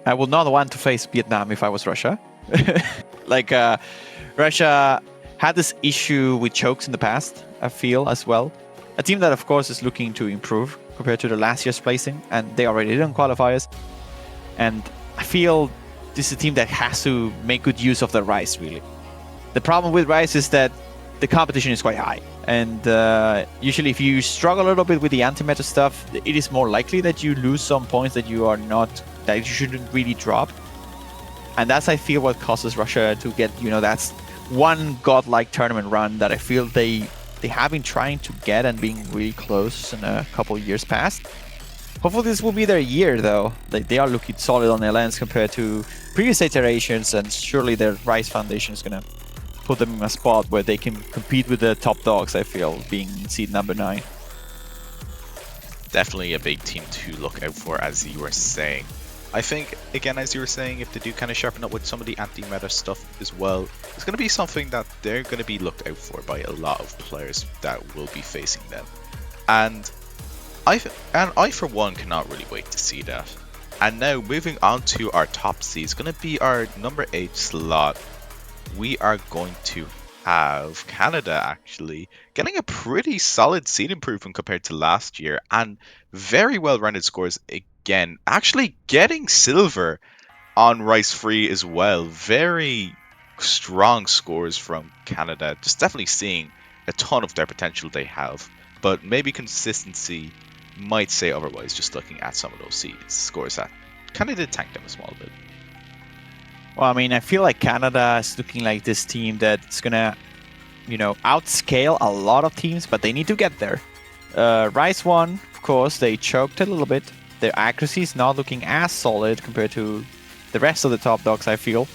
I would not want to face Vietnam if I was Russia. Like, Russia had this issue with chokes in the past, I feel, as well. A team that, of course, is looking to improve compared to the last year's placing, and they already did on qualifiers. And I feel this is a team that has to make good use of the Rise, really. The problem with Rise is that the competition is quite high, and usually if you struggle a little bit with the anti-meta stuff, it is more likely that you lose some points that you shouldn't really drop. And that's, I feel, what causes Russia to get, you know, that's one godlike tournament run that I feel they have been trying to get and being really close in a couple of years past. Hopefully this will be their year, though. They are looking solid on their lands compared to previous iterations, and surely their Rise Foundation is going to put them in a spot where they can compete with the top dogs, I feel, being seed number 9. definitely a big team to look out for, as you were saying. I think, again, as you were saying, if they do kind of sharpen up with some of the anti-meta stuff as well, it's going to be something that they're going to be looked out for by a lot of players that will be facing them. And I, for one, cannot really wait to see that. And now, moving on to our top seed, it's going to be our number 8 slot. We are going to have Canada actually getting a pretty solid seed improvement compared to last year, and very well-rounded scores again. Actually getting silver on Rice Free as well. Very strong scores from Canada. Just definitely seeing a ton of their potential they have, but maybe consistency might say otherwise, just looking at some of those seeds scores that kind of did tank them a small bit. Well, I mean, I feel like Canada is looking like this team that's gonna, outscale a lot of teams, but they need to get there. Rice won, of course. They choked a little bit. Their accuracy is not looking as solid compared to the rest of the top dogs, I feel.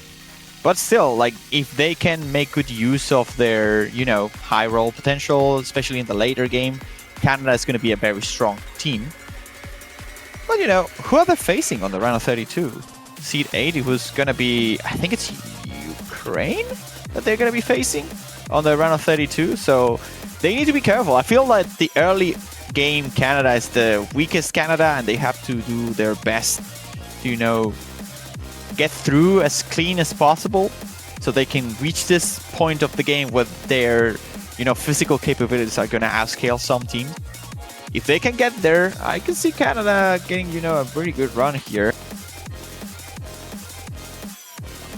But still, like, if they can make good use of their, high roll potential, especially in the later game, Canada is going to be a very strong team. But, who are they facing on the round of 32? Seed 80, who's going to be, I think it's Ukraine that they're going to be facing on the round of 32. So they need to be careful. I feel like the early game Canada is the weakest Canada, and they have to do their best to, get through as clean as possible so they can reach this point of the game where their, physical capabilities are going to outscale some teams. If they can get there, I can see Canada getting, a pretty good run here.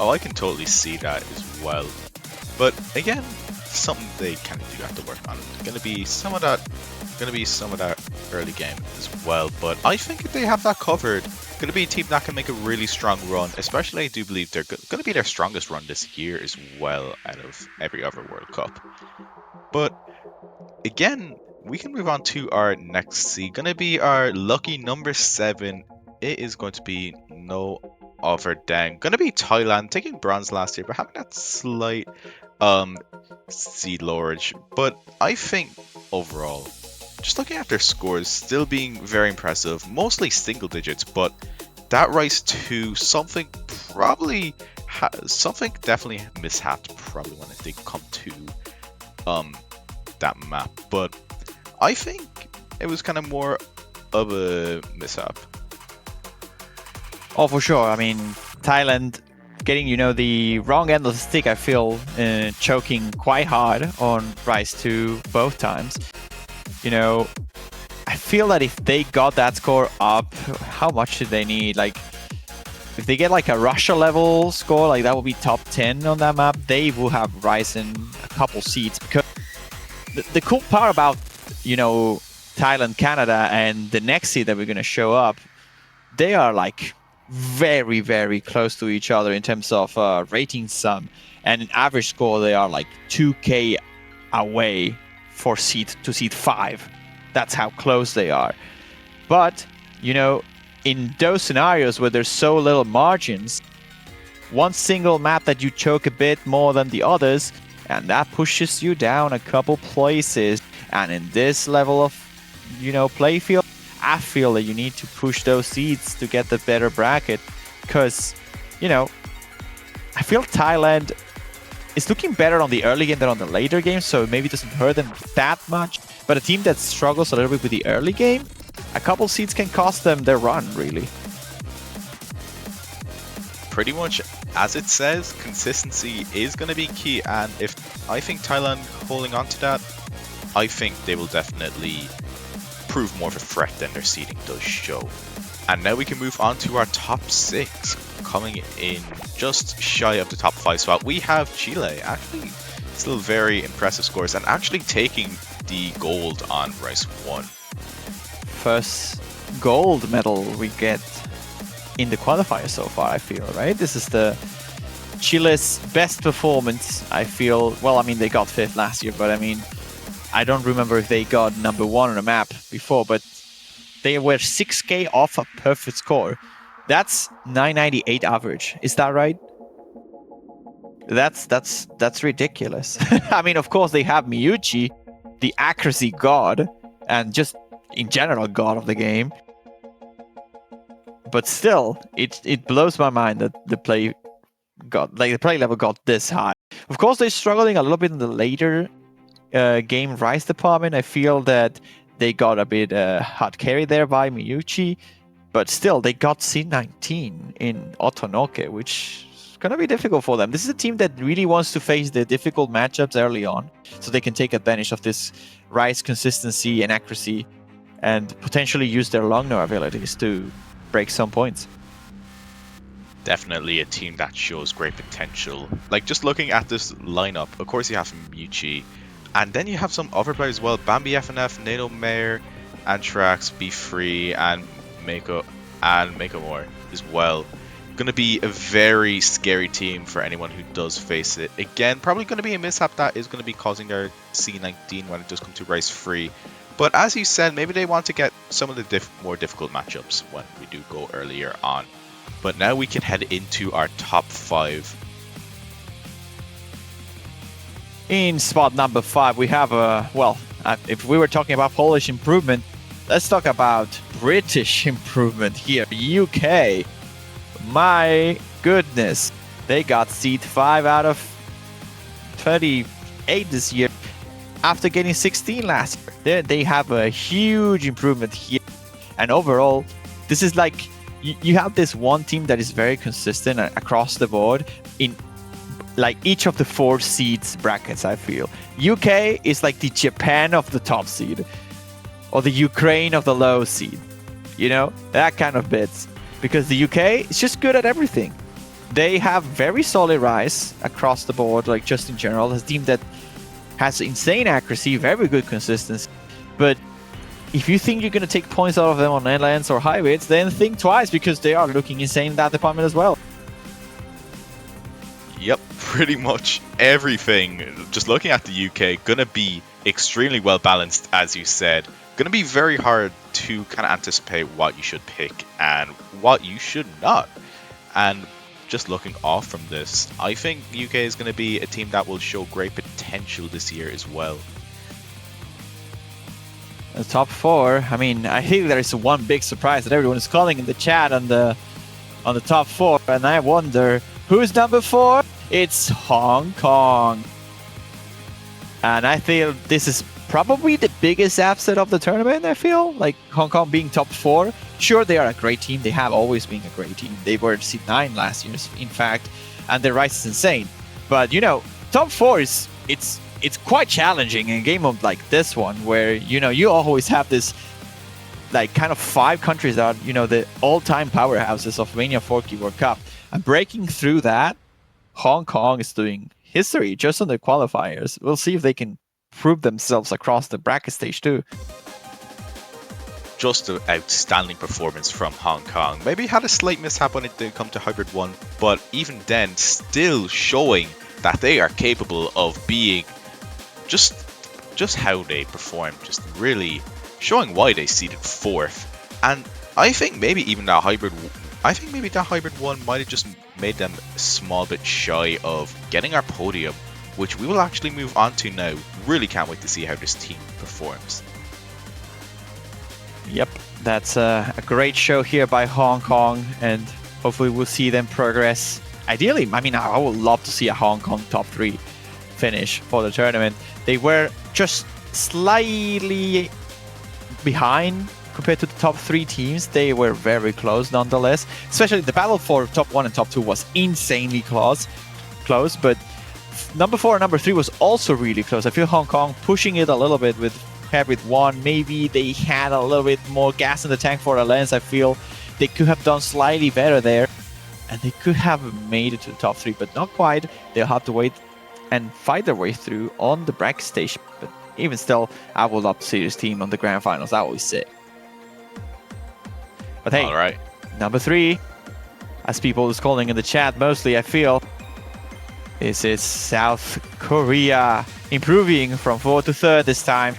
Oh, I can totally see that as well. But again, something they kind of do have to work on. Going to be some of that early game as well. But I think if they have that covered, going to be a team that can make a really strong run. Especially, I do believe they're going to be their strongest run this year as well out of every other World Cup. But again, we can move on to our next seed. Going to be our lucky number 7. It is going to be no other than going to be Thailand, taking bronze last year, but having that slight seed lowerage. But I think overall, just looking at their scores, still being very impressive, mostly single digits, but that rise to something definitely mishapped probably when it did come to that map. But I think it was kind of more of a mishap. Oh, for sure. I mean, Thailand getting, the wrong end of the stick, I feel, choking quite hard on Rise 2 both times. I feel that if they got that score up, how much should they need? Like, if they get like a Russia level score, like that will be top 10 on that map, they will have risen a couple seeds. Because the cool part about, Thailand, Canada, and the next seed that we're going to show up, they are like very, very close to each other in terms of rating sum. And in average score, they are like 2k away for seed 5. That's how close they are. But, in those scenarios where there's so little margins, one single map that you choke a bit more than the others, and that pushes you down a couple places. And in this level of, playfield, I feel that you need to push those seeds to get the better bracket. Because, I feel Thailand is looking better on the early game than on the later game, so maybe it doesn't hurt them that much. But a team that struggles a little bit with the early game, a couple seeds can cost them their run, really. Pretty much as it says, consistency is going to be key, and if I think Thailand holding on to that, I think they will definitely prove more of a threat than their seeding does show. And now we can move on to our top 6. Coming in just shy of the top 5 spot, we have Chile. Actually, still very impressive scores, and actually taking the gold on Rice 1. First gold medal we get in the qualifier so far, I feel, right? This is the Chile's best performance, I feel. Well, I mean, they got 5th last year, but I mean, I don't remember if they got number 1 on a map before, but they were 6k off a perfect score. That's 998 average. Is that right? That's ridiculous. I mean, of course, they have Miyuchi, the accuracy god, and just in general god of the game. But still, it blows my mind that the play level got this high. Of course, they're struggling a little bit in the later game rise department. I feel that they got a bit hard carry there by Miyuchi, but still, they got C19 in Otonoke, which is going to be difficult for them. This is a team that really wants to face the difficult matchups early on, so they can take advantage of this rise consistency and accuracy, and potentially use their long-no abilities to break some points. Definitely a team that shows great potential. Like, just looking at this lineup, of course you have Miyuchi, and then you have some other players as well. Bambi FNF, Nato Mayor, Antrax, Be Free, and Mako More as well. Gonna be a very scary team for anyone who does face it. Again, probably gonna be a mishap that is gonna be causing their C19 when it does come to Rise Free. But as you said, maybe they want to get some of the more difficult matchups when we do go earlier on. But now we can head into our top 5. In spot number 5, we have if we were talking about Polish improvement, let's talk about British improvement here. UK, my goodness, they got seed 5 out of 38 this year after getting 16 last year. They have a huge improvement here, and overall, this is like you have this one team that is very consistent across the board in like each of the 4 seeds brackets. I feel UK is like the Japan of the top seed, or the Ukraine of the low seed, that kind of bits, because the UK is just good at everything. They have very solid rise across the board, like just in general. It's a team that has insane accuracy, very good consistency, but if you think you're going to take points out of them on endlands or highways, then think twice, because they are looking insane in that department as well. Yep, pretty much everything. Just looking at the UK, gonna be extremely well balanced, as you said. Gonna be very hard to kind of anticipate what you should pick and what you should not. And just looking off from this, I think UK is gonna be a team that will show great potential this year as well. The top 4, I mean, I think there is one big surprise that everyone is calling in the chat on the top 4, and I wonder who's number 4? It's Hong Kong. And I feel this is probably the biggest upset of the tournament. I feel like Hong Kong being top 4. Sure, they are a great team. They have always been a great team. They were seed 9 last year, in fact, and their rise is insane. But top 4 it's quite challenging in a game of like this one, where you always have this like kind of 5 countries that are the all-time powerhouses of Mania 4K World Cup, and breaking through that, Hong Kong is doing history just on the qualifiers. We'll see if they can prove themselves across the bracket stage too. Just an outstanding performance from Hong Kong. Maybe had a slight mishap when it did come to Hybrid 1, but even then, still showing that they are capable of being just how they performed, just really showing why they seeded 4th. And I think maybe that Hybrid 1 might have just made them a small bit shy of getting our podium, which we will actually move on to now. Really can't wait to see how this team performs. Yep, that's a great show here by Hong Kong, and hopefully we'll see them progress. Ideally, I mean, I would love to see a Hong Kong top 3 finish for the tournament. They were just slightly behind compared to the top 3 teams. They were very close nonetheless. Especially the battle for top 1 and top 2 was insanely close, but number 4 and number 3 was also really close. I feel Hong Kong pushing it a little bit with Hybrid 1. Maybe they had a little bit more gas in the tank for the lens. I feel they could have done slightly better there, and they could have made it to the top 3, but not quite. They'll have to wait and fight their way through on the bracket stage. But even still, I would love to see this team on the grand finals. That would be sick. But hey, all right, number 3, as people is calling in the chat mostly, I feel, this is South Korea, improving from 4th to 3rd this time.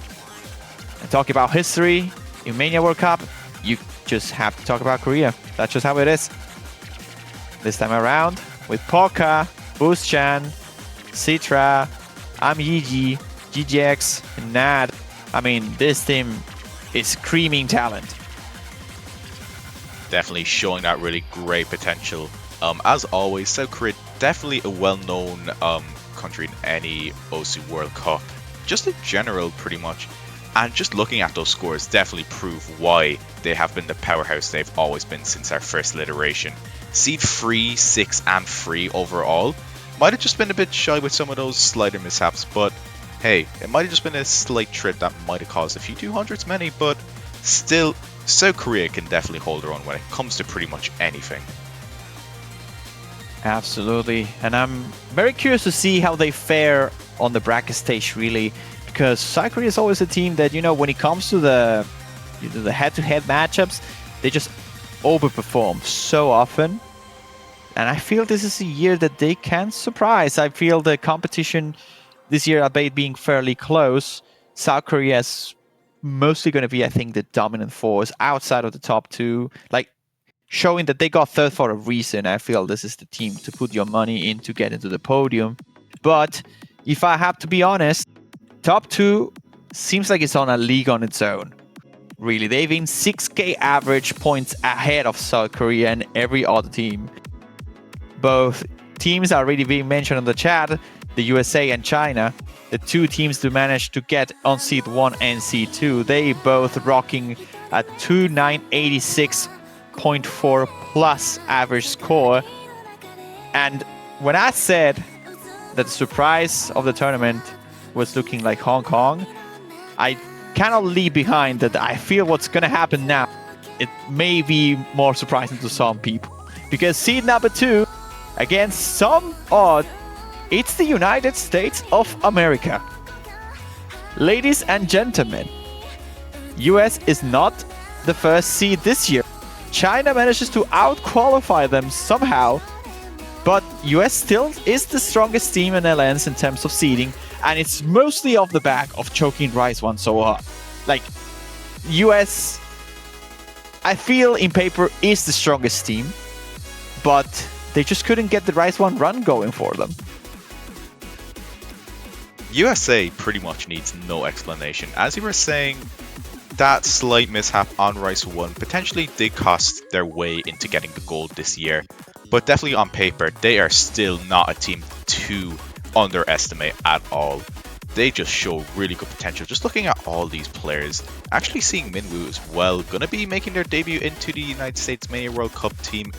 And talking about history in Mania World Cup, you just have to talk about Korea. That's just how it is. This time around, with Poka, Boost-chan, Citra, Amyiji, GGX, and Nad. I mean, this team is screaming talent. Definitely showing that really great potential. As always, South Korea definitely a well-known country in any OSU World Cup, just in general, pretty much. And just looking at those scores definitely prove why they have been the powerhouse they've always been since their first iteration. Seed 3, 6, and 3 overall. Might have just been a bit shy with some of those slider mishaps, but hey, it might have just been a slight trip that might have caused a few 200s many, but still, South Korea can definitely hold their own when it comes to pretty much anything. Absolutely, and I'm very curious to see how they fare on the bracket stage, really, because South Korea is always a team that, you know, when it comes to the head-to-head matchups, they just overperform so often. And I feel this is a year that they can surprise. I feel the competition this year, albeit being fairly close, South Korea is mostly going to be, I think, the dominant force outside of the top two. Like, showing that they got third for a reason. I feel this is the team to put your money in to get into the podium. But if I have to be honest, top two seems like it's on a league on its own. Really, they've been 6K average points ahead of South Korea and every other team. Both teams are already being mentioned in the chat, the USA and China, the two teams to manage to get on seed 1 and seed 2. They both rocking a 2986.4 plus average score. And when I said that the surprise of the tournament was looking like Hong Kong, I cannot leave behind that I feel what's going to happen now. It may be more surprising to some people. Because seed number 2, against some odds, it's the United States of America. Ladies and gentlemen, US is not the first seed this year. China manages to out-qualify them somehow, but US still is the strongest team in LNs in terms of seeding, and it's mostly off the back of choking Rise 1 so hard. Like, US, I feel in paper, is the strongest team, but they just couldn't get the Rise 1 run going for them. USA pretty much needs no explanation. As you were saying, that slight mishap on Rise 1 potentially did cost their way into getting the gold this year, but definitely on paper, they are still not a team to underestimate at all. They just show really good potential. Just looking at all these players, actually seeing Minwoo as well, gonna be making their debut into the United States Mania World Cup team,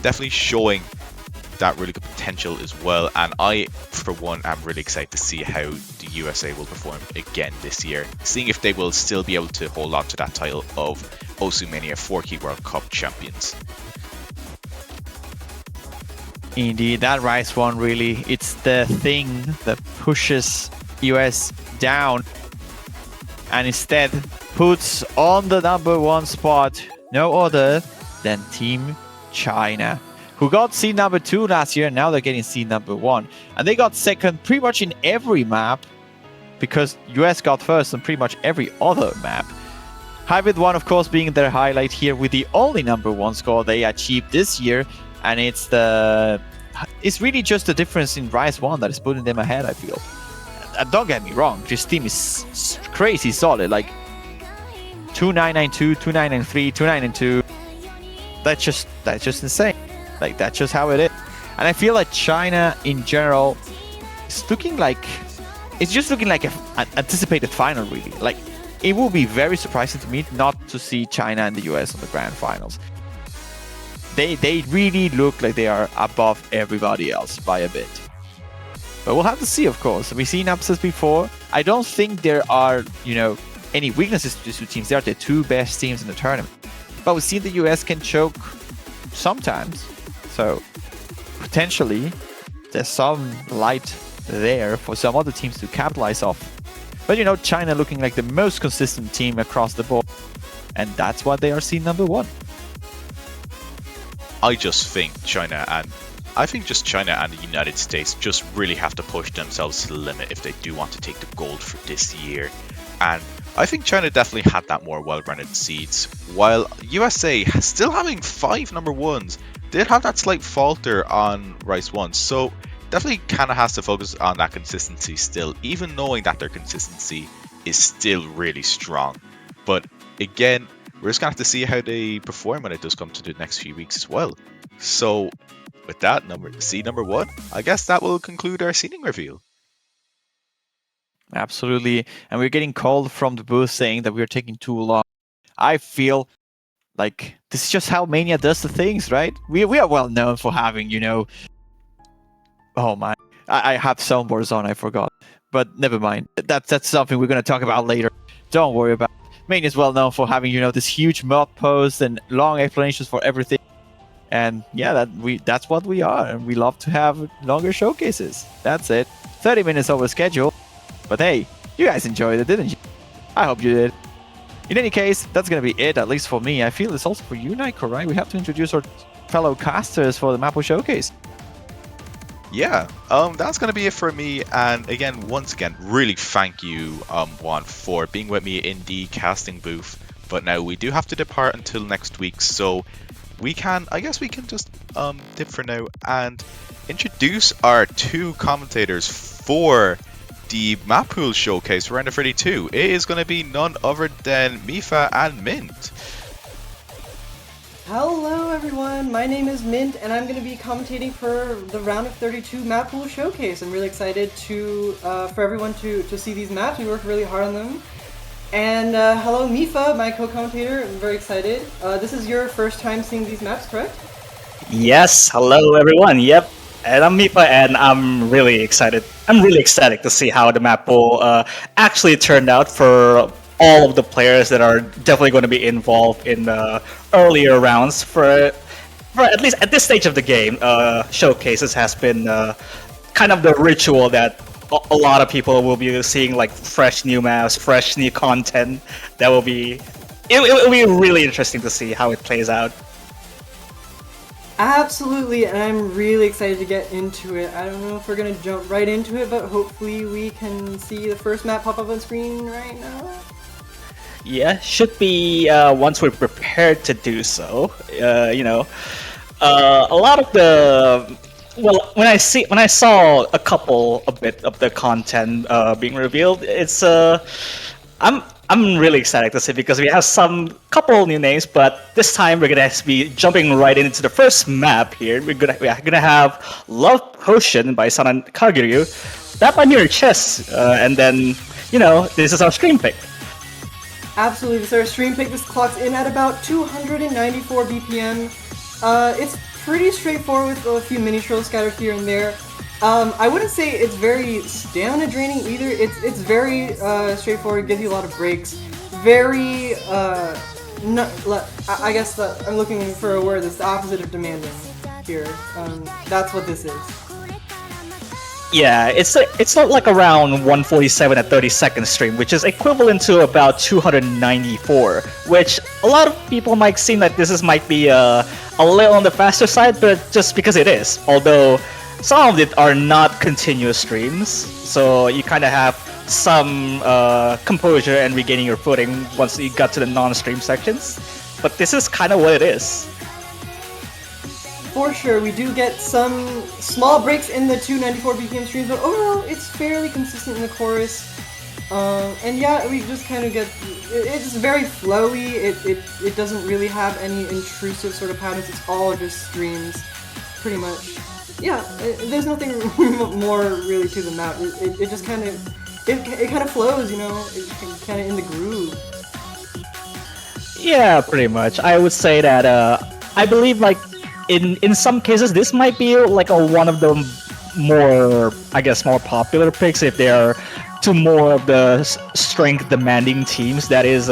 definitely showing that really good potential as well. And I, for one, am really excited to see how the USA will perform again this year, seeing if they will still be able to hold on to that title of OSU Mania 4Key World Cup champions. Indeed, that Rise 1 really, it's the thing that pushes US down and instead puts on the number 1 spot no other than Team China, who got seed number 2 last year, and now they're getting seed number 1. And they got second pretty much in every map, because US got first on pretty much every other map. Hybrid 1, of course, being their highlight here with the only number 1 score they achieved this year, and it's really just the difference in Rise 1 that is putting them ahead, I feel. And don't get me wrong, this team is crazy solid, like 2992, 2993, 2992. That's just insane. Like, that's just how it is. And I feel like China in general is looking like, it's just looking like an anticipated final, really. Like, it will be very surprising to me not to see China and the US on the grand finals. They really look like they are above everybody else by a bit. But we'll have to see, of course. We've seen upsets before. I don't think there are, any weaknesses to these two teams. They are the two best teams in the tournament. But we've seen the US can choke sometimes. So potentially there's some light there for some other teams to capitalize off. But China looking like the most consistent team across the board. And that's why they are seed number 1. I think China and the United States just really have to push themselves to the limit if they do want to take the gold for this year. And I think China definitely had that more well-rounded seeds, while USA still having 5 number 1s did have that slight falter on Rise 1, so definitely kind of has to focus on that consistency still, even knowing that their consistency is still really strong. But again, we're just going to have to see how they perform when it does come to the next few weeks as well. So, with that, seed number 1, I guess that will conclude our seeding reveal. Absolutely. And we're getting called from the booth saying that we're taking too long. I feel like this is just how Mania does the things, right? We are well known for having, oh my, I have soundboards on, I forgot. But never mind. That's something we're going to talk about later. Don't worry about it. Mania is well known for having, this huge mod posts and long explanations for everything. And yeah, that's what we are. And we love to have longer showcases. That's it. 30 minutes over schedule. But hey, you guys enjoyed it, didn't you? I hope you did. In any case, that's going to be it, at least for me. I feel it's also for you, Nico, right? We have to introduce our fellow casters for the Mapo Showcase. Yeah, that's going to be it for me. And again, once again, really thank you, Juan, for being with me in the casting booth. But now we do have to depart until next week, so I guess we can just dip for now and introduce our 2 commentators for the map pool showcase for round of 32. It is going to be none other than Mifa and Mint. Hello everyone, my name is Mint and I'm going to be commentating for the round of 32 map pool showcase. I'm really excited for everyone to see these maps. We worked really hard on them. And hello Mifa, my co-commentator. I'm very excited. This is your first time seeing these maps, correct? Yes, hello everyone. Yep, and I'm Mifa, and I'm really excited. I'm really ecstatic to see how the map pool actually turned out for all of the players that are definitely going to be involved in the earlier rounds. For at least at this stage of the game, showcases has been kind of the ritual that a lot of people will be seeing, like fresh new maps, fresh new content. That will be it will be really interesting to see how it plays out. Absolutely, and I'm really excited to get into it. I don't know if we're going to jump right into it, but hopefully we can see the first map pop up on screen right now. Yeah, should be once we're prepared to do so. A lot of the when I saw a bit of the content being revealed, it's I'm really excited to see, because we have some couple new names, but this time we're gonna be jumping right into the first map here. We're gonna have Love Potion by Sanan Kaguryu. That might be your chest, and then this is our stream pick. Absolutely, this is our stream pick. This clocks in at about 294 BPM. It's pretty straightforward with a few mini trills scattered here and there. I wouldn't say it's very stamina draining either. It's very straightforward, gives you a lot of breaks. Very, I guess that I'm looking for a word that's the opposite of demanding here. That's what this is. Yeah, it's not like around 147 at 30-second stream, which is equivalent to about 294, which a lot of people might seem that might be a little on the faster side, but just because it is. Although some of it are not continuous streams, so you kind of have some composure and regaining your footing once you got to the non-stream sections. But this is kind of what it is. For sure, we do get some small breaks in the 294 BPM streams, but overall it's fairly consistent in the chorus. And yeah, we just kind of get, it's very flowy, it doesn't really have any intrusive sort of patterns, it's all just streams, pretty much. Yeah, there's nothing more really to the map, it just kind of, it kind of flows, it's kind of in the groove. Yeah, pretty much. I would say that, I believe like, in some cases, this might be like one of the more, I guess, more popular picks if they are to more of the strength demanding teams that is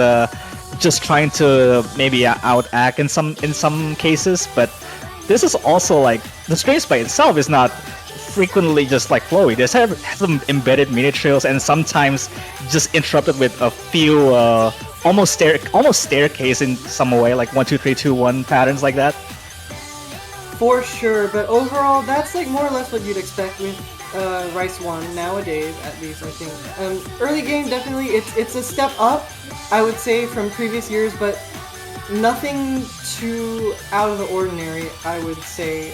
just trying to maybe outact in some cases. But this is also like the streams by itself is not frequently just like flowy. There's some embedded mini trails and sometimes just interrupted with a few almost staircase in some way, like 1 2 3 2 1 patterns like that. For sure, but overall, that's like more or less what you'd expect with Rice 1 nowadays, at least, I think. Early game, definitely, it's a step up, I would say, from previous years, but nothing too out of the ordinary, I would say,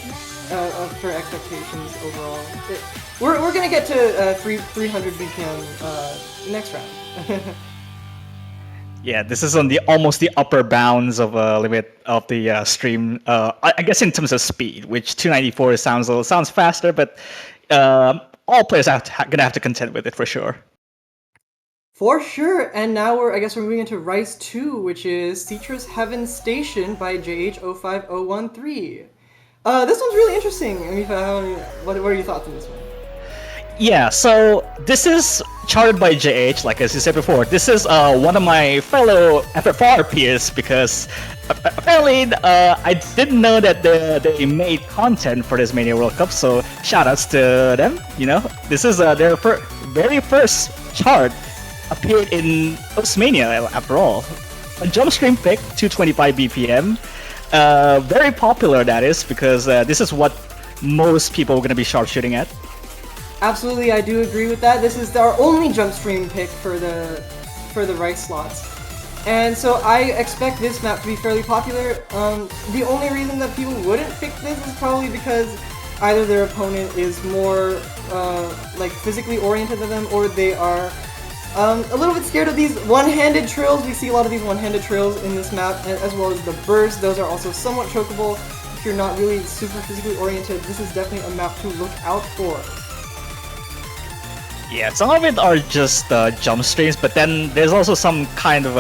for expectations overall. We're gonna get to 300 BPM next round. Yeah, this is on the almost the upper bounds of limit of the stream. I guess in terms of speed, which 294 sounds faster, but all players gonna have to contend with it for sure. For sure, and now we're moving into Rice 2, which is Citrus Heaven Station by JH05013. This one's really interesting. What are your thoughts on this one? Yeah, so this is charted by JH, like as you said before. This is one of my fellow FFR peers because apparently I didn't know that they made content for this Mania World Cup, so shoutouts to them. You know, this is their very first chart appeared in Mania after all. A jump stream pick, 225 BPM. Very popular, that is, because this is what most people are going to be sharpshooting at. Absolutely, I do agree with that. This is our only jump stream pick for the Rice slots. And so I expect this map to be fairly popular. The only reason that people wouldn't pick this is probably because either their opponent is more like physically oriented than them, or they are a little bit scared of these one-handed trills. We see a lot of these one-handed trills in this map, as well as the bursts. Those are also somewhat chokeable. If you're not really super physically oriented, this is definitely a map to look out for. Yeah, some of it are just jump streams, but then there's also some kind of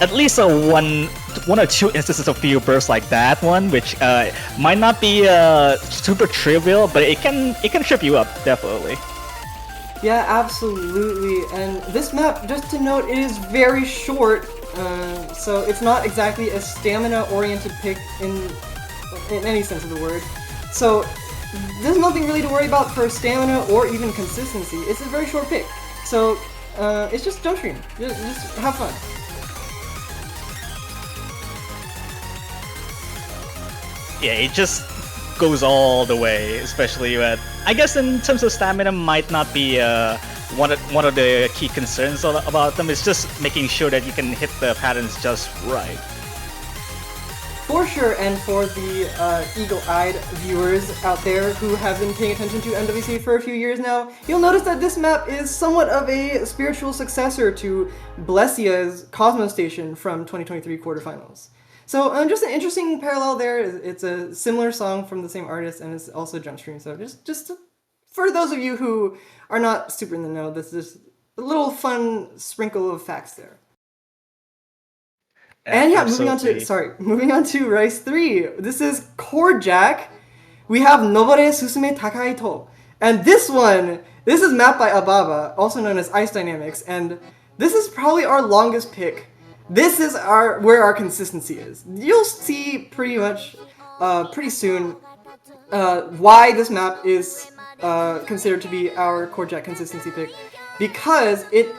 at least one or two instances of few bursts like that one, which might not be super trivial, but it can trip you up definitely. Yeah, absolutely. And this map, just to note, it is very short, so it's not exactly a stamina-oriented pick in any sense of the word. So there's nothing really to worry about for stamina or even consistency. It's a very short pick. So it's just jump stream. Just have fun. Yeah, it just goes all the way, especially at, I guess in terms of stamina might not be one of the key concerns about them. It's just making sure that you can hit the patterns just right. For sure, and for the eagle-eyed viewers out there who have been paying attention to MWC for a few years now, you'll notice that this map is somewhat of a spiritual successor to Blessia's Cosmo Station from 2023 quarterfinals. So just an interesting parallel there. It's a similar song from the same artist, and it's also jump stream. So just for those of you who are not super in the know, this is a little fun sprinkle of facts there. And yeah, moving on to Rice 3. This is Chord Jack. We have Nobore Susume Takaito. And this is mapped by Ababa, also known as Ice Dynamics, and this is probably our longest pick. This is where our consistency is. You'll see pretty much pretty soon why this map is considered to be our Chord Jack consistency pick, because it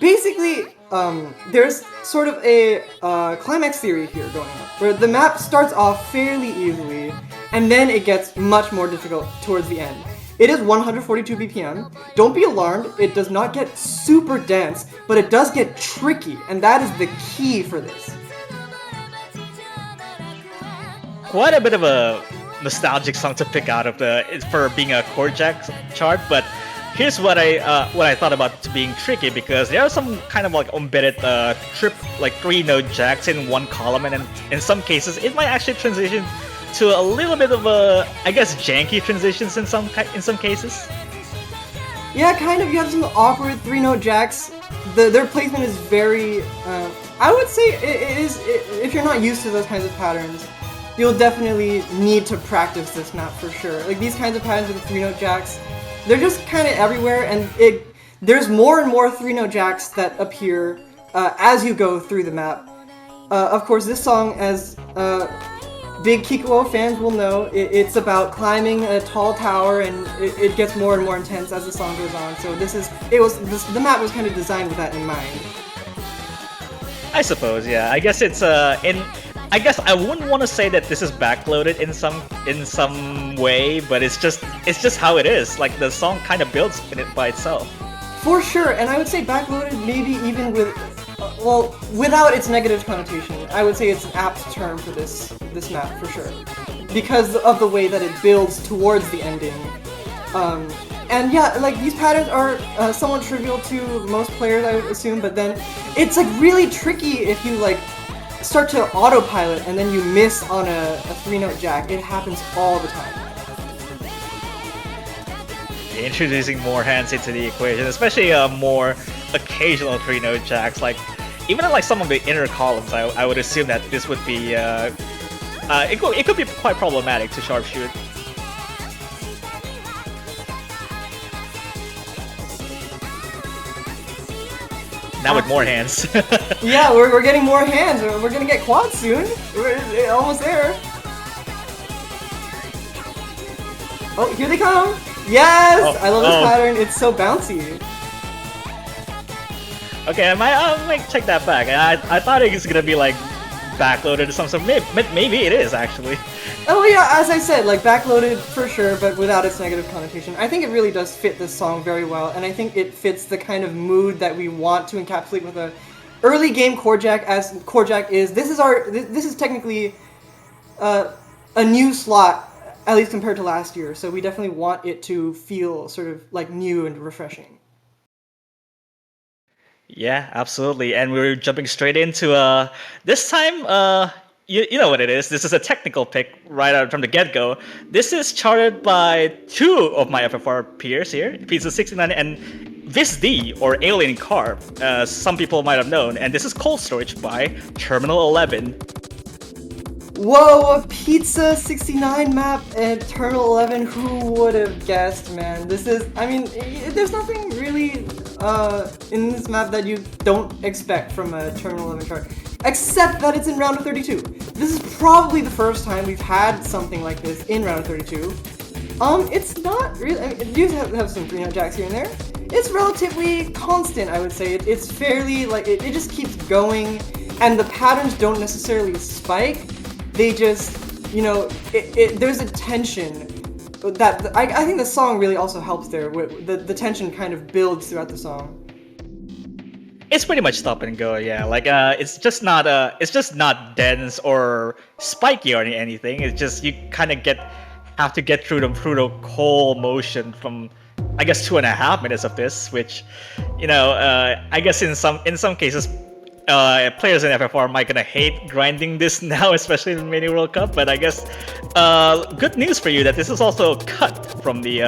basically there's sort of a climax theory here going on, where the map starts off fairly easily, and then it gets much more difficult towards the end. It is 142 BPM. Don't be alarmed, it does not get super dense, but it does get tricky, and that is the key for this. Quite a bit of a nostalgic song to pick out of for being a Chord Jack chart, but here's what I thought about being tricky, because there are some kind of like embedded like 3-note jacks in one column, and in some cases it might actually transition to a little bit of a, I guess, janky transitions in some cases. Yeah, kind of. You have some awkward 3-note jacks. Their placement is very. I would say it is. If you're not used to those kinds of patterns, you'll definitely need to practice this map for sure. Like these kinds of patterns with the 3-note jacks, they're just kind of everywhere, and there's more and more 3-note jacks that appear as you go through the map. Of course, this song, as big Kikuo fans will know, it's about climbing a tall tower, and it gets more and more intense as the song goes on. So the map was kind of designed with that in mind. I suppose, yeah. I guess it's I guess I wouldn't want to say that this is backloaded in some way, but it's just how it is. Like the song kind of builds in it by itself. For sure, and I would say backloaded maybe even with, without its negative connotation. I would say it's an apt term for this map for sure, because of the way that it builds towards the ending. And yeah, like these patterns are somewhat trivial to most players, I would assume, but then it's like really tricky if you like start to autopilot and then you miss on a 3-note jack. It happens all the time. Introducing more hands into the equation, especially more occasional 3-note jacks. Like even in like some of the inner columns, I would assume that this would be it could be quite problematic to sharpshoot. Now with more hands. Yeah, we're getting more hands. We're gonna get quads soon. We're almost there. Oh, here they come! Yes! Oh, I love this pattern. It's so bouncy. Okay, I might check that back. I thought it was gonna be like backloaded or something. Maybe it is actually. Oh yeah, as I said, like backloaded for sure, but without its negative connotation. I think it really does fit this song very well, and I think it fits the kind of mood that we want to encapsulate with a early game chord jack, as chord jack is. This is technically a new slot, at least compared to last year. So we definitely want it to feel sort of like new and refreshing. Yeah, absolutely. And we're jumping straight into this time. You know what it is. This is a technical pick right out from the get-go. This is charted by two of my FFR peers here, Pizza 69 and VisD, or Alien Carp, some people might have known. And this is Cold Storage by Terminal 11. Whoa, a Pizza 69 map and Terminal 11, who would have guessed, man? This is, I mean, there's nothing really in this map that you don't expect from a Terminal 11 chart, except that it's in round of 32. This is probably the first time we've had something like this in round of 32. It's not really, I mean, it does have some 3-note jacks here and there. It's relatively constant, I would say. It's fairly, like, it just keeps going, and the patterns don't necessarily spike. They just, you know, there's a tension that I think the song really also helps there. The tension kind of builds throughout the song. It's pretty much stop and go, yeah. Like it's just not dense or spiky or anything. It's just you kind of have to get through the whole motion from, I guess, 2.5 minutes of this, which, you know, I guess in some cases. Players in FFR might gonna hate grinding this now, especially in the Mini World Cup, but I guess good news for you that this is also cut from the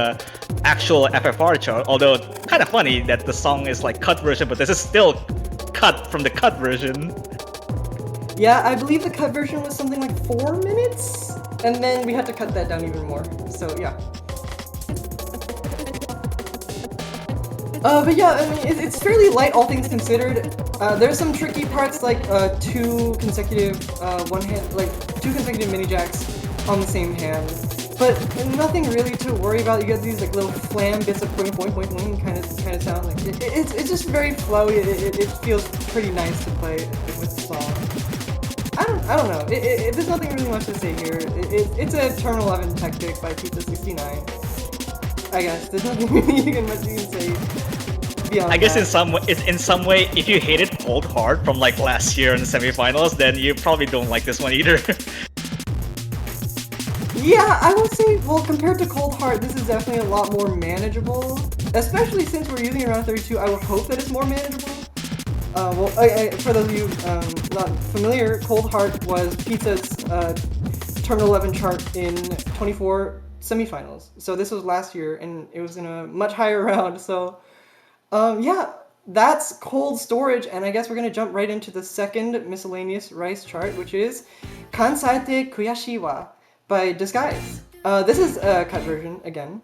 actual FFR chart, although kind of funny that the song is like cut version, but this is still cut from the cut version. Yeah, I believe the cut version was something like 4 minutes, and then we had to cut that down even more, so yeah. But yeah, I mean, it's fairly light, all things considered. There's some tricky parts, like two consecutive mini jacks on the same hand, but nothing really to worry about. You get these like little flam bits of point kind of sound. Like it's just very flowy. It feels pretty nice to play with the song. I don't know. There's nothing really much to say here. It's a Terminal 11 tech pick by Pizza 69. I guess there's nothing really you can say. I guess in some way, if you hated Cold Heart from like last year in the semifinals, then you probably don't like this one either. Yeah, I would say, well, compared to Cold Heart, this is definitely a lot more manageable. Especially since we're using around 32, I would hope that it's more manageable. For those of you not familiar, Cold Heart was Pizza's Terminal 11 chart in 24 semifinals. So this was last year, and it was in a much higher round, so... yeah, that's Cold Storage, and I guess we're gonna jump right into the second miscellaneous rice chart, which is Kansaete Kuyashi wa by Disguise. This is a cut version, again.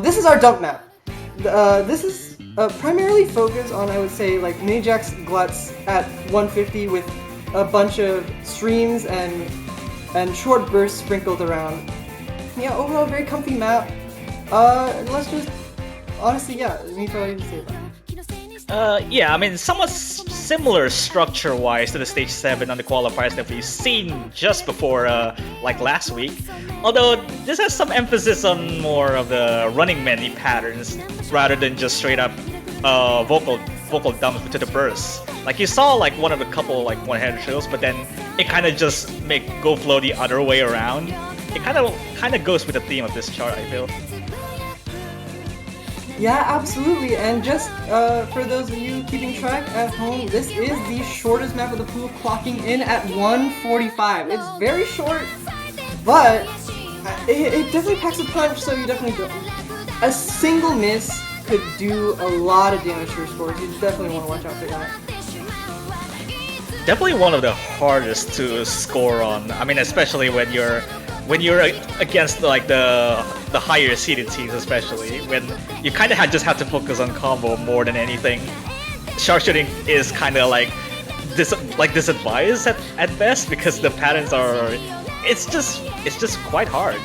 This is our dump map. This is primarily focused on, I would say, like, mini jacks gluts at 150 with a bunch of streams and short bursts sprinkled around. Yeah, overall, very comfy map. Let's just... Honestly, yeah, me probably to say that. Yeah, I mean, somewhat similar structure-wise to the Stage 7 on the qualifiers that we've seen just before, like last week. Although, this has some emphasis on more of the running many patterns, rather than just straight-up vocal dumps to the bursts. Like, you saw, like, one of a couple, like, one-handed shows, but then it kind of just go flow the other way around. It kind of goes with the theme of this chart, I feel. Yeah, absolutely. And just for those of you keeping track at home, this is the shortest map of the pool, clocking in at 145. It's very short, but it definitely packs a punch, so you definitely don't. A single miss could do a lot of damage to your scores. You definitely want to watch out for that. Definitely one of the hardest to score on. I mean, especially when you're against like the higher seeded teams, especially when you kind of just have to focus on combo more than anything. Sharpshooting is kind of like disadvised at best because the patterns are. It's just quite hard.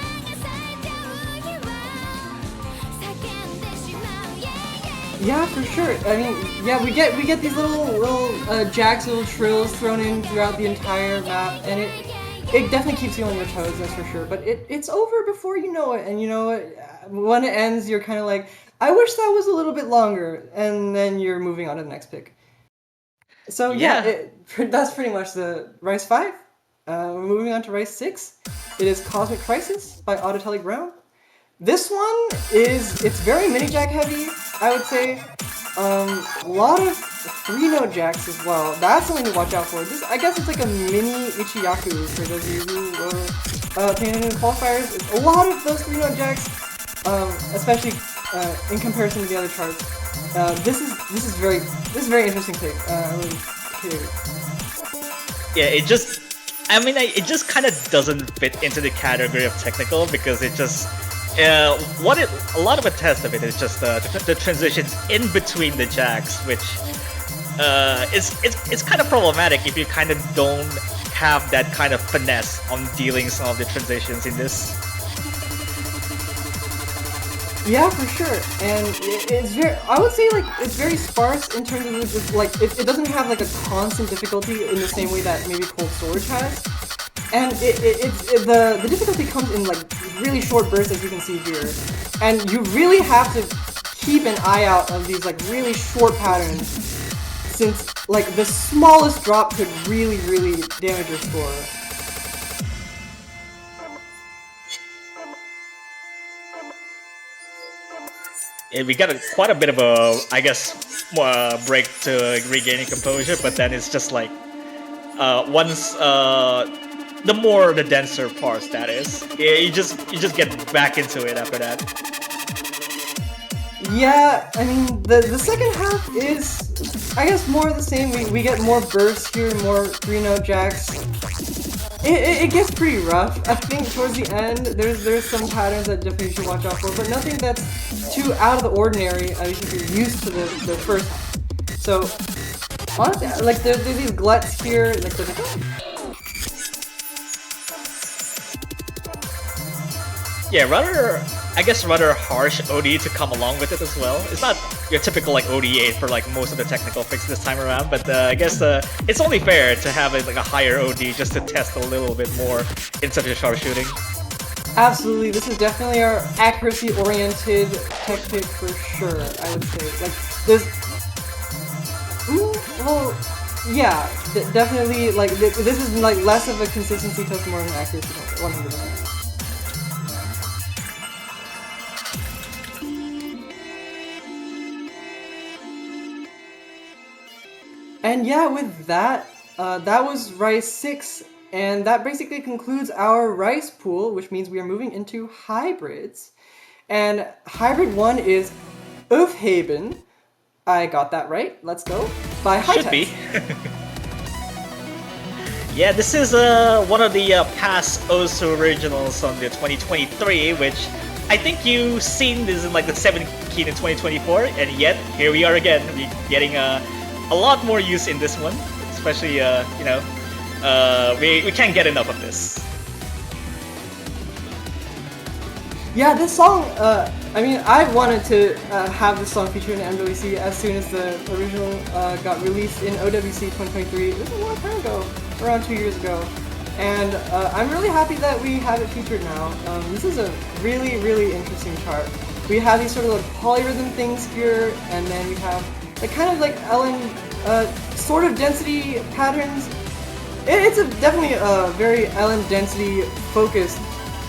Yeah, for sure. I mean, yeah, we get these little jacks, little trills thrown in throughout the entire map, and it definitely keeps you on your toes, that's for sure. But it's over before you know it, and you know what? When it ends, you're kind of like, I wish that was a little bit longer, and then you're moving on to the next pick. So yeah, that's pretty much the Rise 5. We're moving on to Rise 6. It is Cosmic Crisis by Autotelic Round. This one it's very mini jack heavy, I would say. A lot of 3-note jacks as well. That's something to watch out for. This, I guess it's like a mini Ichiyaku for those of you who were paying attention to qualifiers. It's a lot of those 3-note jacks, especially in comparison to the other charts. This is very interesting pick. Yeah, it just kind of doesn't fit into the category of technical because it just. A lot of a test of it is just the transitions in between the jacks, which it's kind of problematic if you kind of don't have that kind of finesse on dealing some of the transitions in this. Yeah, for sure, and it's very. I would say like it's very sparse in terms of like it doesn't have like a constant difficulty in the same way that maybe Cold Storage has. And the difficulty comes in like really short bursts, as you can see here, and you really have to keep an eye out of these like really short patterns, since like the smallest drop could really damage your score. Yeah, we got quite a bit of a, I guess, break to regaining composure, but then it's just like once. The denser parts, that is. Yeah, you just get back into it after that. Yeah, I mean the second half is, I guess, more of the same. We get more bursts here, more 3-note jacks. It gets pretty rough. I think towards the end there's some patterns that definitely you should watch out for, but nothing that's too out of the ordinary if you're used to the first half. So honestly, like there's these gluts here, like yeah, rather harsh OD to come along with it as well. It's not your typical like OD8 for like most of the technical picks this time around, but I guess it's only fair to have like a higher OD just to test a little bit more in such a sharpshooting. Absolutely, this is definitely our accuracy-oriented tech pick for sure. I would say like there's, well, yeah, definitely like this is like less of a consistency test, more of an accuracy test, 100%. And yeah, with that, that was Rice 6, and that basically concludes our Rice pool, which means we are moving into hybrids. And hybrid 1 is Ufhaben. I got that right, let's go. By High Should be. Yeah, this is one of the past Osu originals on the 2023, which I think you've seen this in like the 7th key in 2024, and yet here we are again, we're getting a lot more use in this one, especially, we can't get enough of this. Yeah, this song, I mean, I wanted to have this song featured in MWC as soon as the original got released in OWC 2023. It was a long time ago, around 2 years ago. And I'm really happy that we have it featured now. This is a really interesting chart. We have these sort of like polyrhythm things here, and then we have like kind of like Ellen sort of density patterns. It's definitely a very Ellen density focused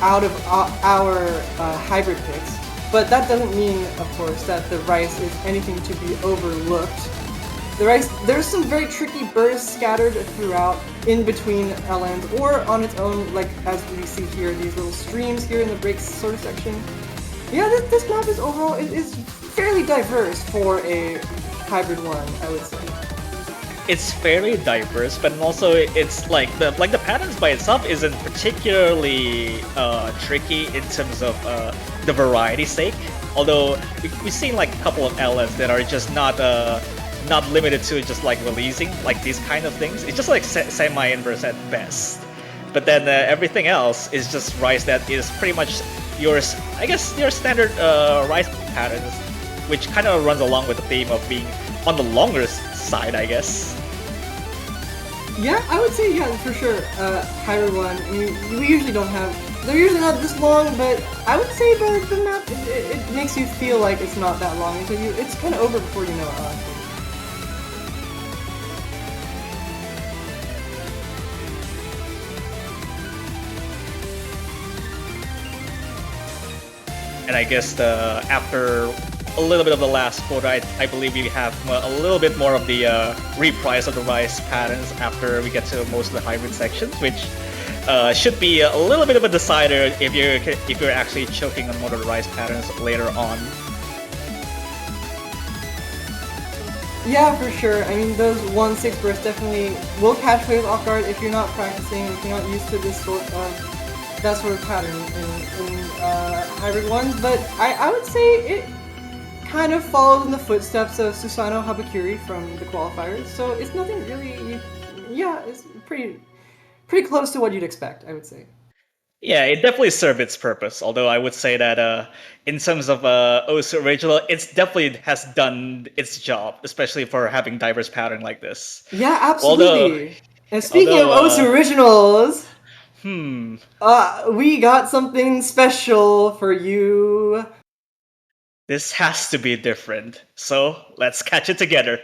out of our hybrid picks. but that doesn't mean, of course, that the rice is anything to be overlooked. The rice, there's some very tricky bursts scattered throughout, in between LNs, or on its own, like as we see here, these little streams here in the breaks sort of section. Yeah, this map is overall is fairly diverse for a hybrid one, I would say. It's fairly diverse, but also it's like the patterns by itself isn't particularly tricky in terms of the variety's sake. Although we've seen like a couple of LNs that are just not limited to just like releasing like these kind of things. It's just like semi-inverse at best. But then everything else is just rice that is pretty much yours. I guess your standard rice patterns, which kind of runs along with the theme of being on the longer side, I guess. Yeah, I would say, yeah, for sure. Hybrid one, I mean, we usually don't have, they're usually not this long, but I would say the map, it makes you feel like it's not that long until it's kind of over before you know it, honestly. And I guess after a little bit of the last quarter, I believe we have a little bit more of the reprise of the rice patterns after we get to most of the hybrid sections, which should be a little bit of a decider if you're actually choking on one of the rice patterns later on. Yeah, for sure. I mean, those 1-6 bursts definitely will catch players off guard if you're not practicing, if you're not used to this sort of that sort of pattern in hybrid ones. But I would say it kind of follows in the footsteps of Susanoo Habakiri from the qualifiers, so it's nothing really. Yeah, it's pretty close to what you'd expect, I would say. Yeah, it definitely served its purpose. Although I would say that in terms of Osu Original, it's definitely has done its job, especially for having diverse pattern like this. Yeah, absolutely. And speaking of although, Osu Originals, we got something special for you. This has to be different. So let's catch it together.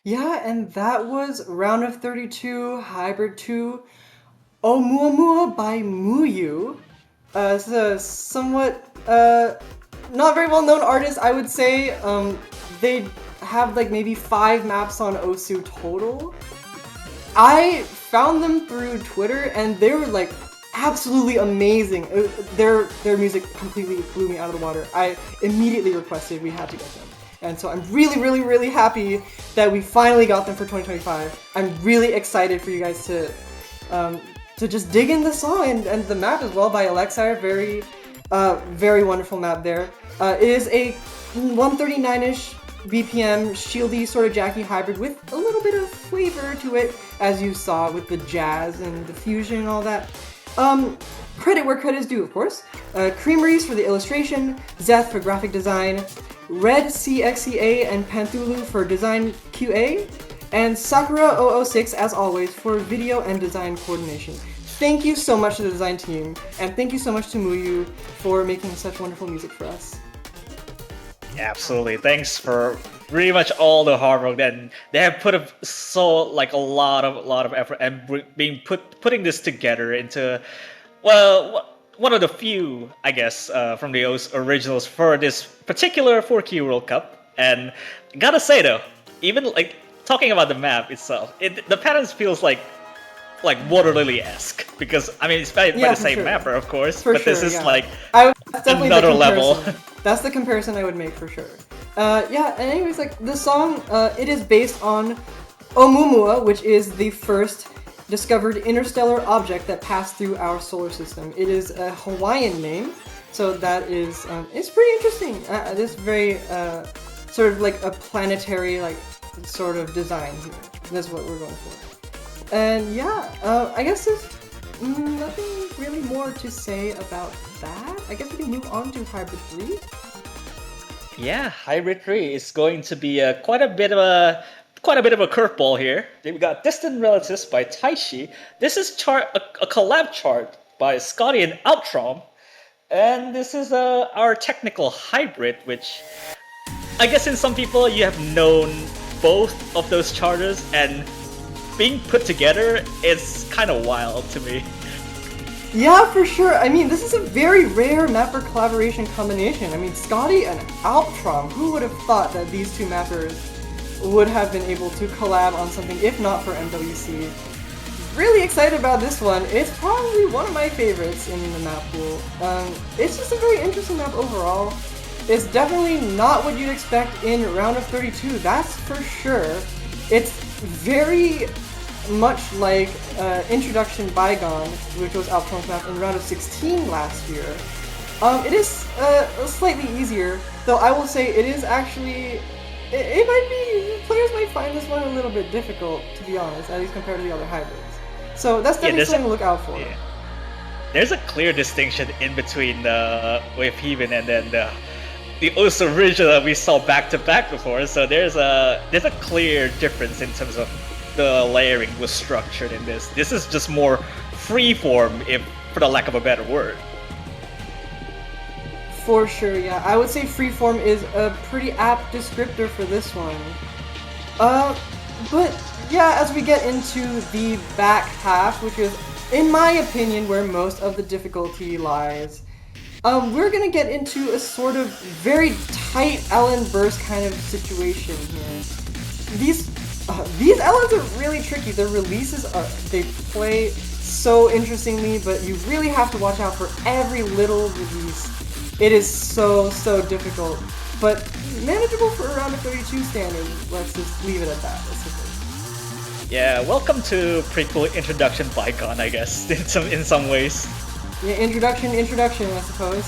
Yeah, and that was Round of 32 Hybrid 2 Oumuamua by Muyu. This is a somewhat not very well known artist, I would say. They have like maybe 5 maps on Osu total. I found them through Twitter and they were like absolutely amazing. Their music completely blew me out of the water. I immediately requested we had to get them. And so I'm really happy that we finally got them for 2025. I'm really excited for you guys to just dig in the song and the map as well by Alexire. Very wonderful map there. It is a 139-ish BPM shieldy sort of jacky hybrid with a little bit of flavor to it, as you saw with the jazz and the fusion and all that. Credit where credit is due, of course. Creameries for the illustration, Zeth for graphic design, Red CXEA and Panthulu for design QA, and Sakura006 as always for video and design coordination. Thank you so much to the design team, and thank you so much to Muyu for making such wonderful music for us. Absolutely. Thanks for pretty much all the hard work that they have put a lot of effort and putting this together into, well, one of the few, I guess, from the originals for this particular 4Q World Cup. And gotta say though, even like talking about the map itself, the patterns feels like Water Lily-esque, because I mean it's by the same sure. mapper, of course, for but sure, this is definitely another level. That's the comparison I would make for sure. And anyways, like the song, it is based on Oumuamua, which is the first discovered interstellar object that passed through our solar system. It is a Hawaiian name, so that is it's pretty interesting. It is very sort of like a planetary like sort of design here. That's what we're going for. And I guess there's nothing really more to say about that. I guess we can move on to Hybrid 3. Yeah, Hybrid 3 is going to be quite a bit of a curveball here. We've got Distant Relatives by Taishi. This is a collab chart by Scotty and Outrom. And this is our technical hybrid, which I guess in some people you have known both of those charters, and being put together is kind of wild to me. Yeah, for sure. I mean, this is a very rare mapper collaboration combination. I mean, Scotty and Altrom, who would have thought that these two mappers would have been able to collab on something if not for MWC. Really excited about this one. It's probably one of my favorites in the map pool. It's just a very interesting map overall. It's definitely not what you'd expect in Round of 32, that's for sure. It's very much like Introduction Bygone, which was Altrom's map in Round of 16 last year. It is slightly easier, though I will say it is actually... It might be... Players might find this one a little bit difficult, to be honest, at least compared to the other hybrids. So that's definitely something to look out for. Yeah. There's a clear distinction in between the Wave Heaven and then the Osu original that we saw back to back before. So there's a clear difference in terms of the layering was structured in this. This is just more freeform, if for the lack of a better word. For sure, yeah. I would say freeform is a pretty apt descriptor for this one. But yeah, as we get into the back half, which is, in my opinion, where most of the difficulty lies, we're gonna get into a sort of very tight Ellen burst kind of situation here. These Ellens are really tricky. Their releases they play so interestingly, but you really have to watch out for every little release. It is so difficult, but manageable for around a 32 standard. Let's just leave it at that. Yeah, welcome to prequel Introduction Bygone, I guess, in some ways. Yeah, introduction, I suppose.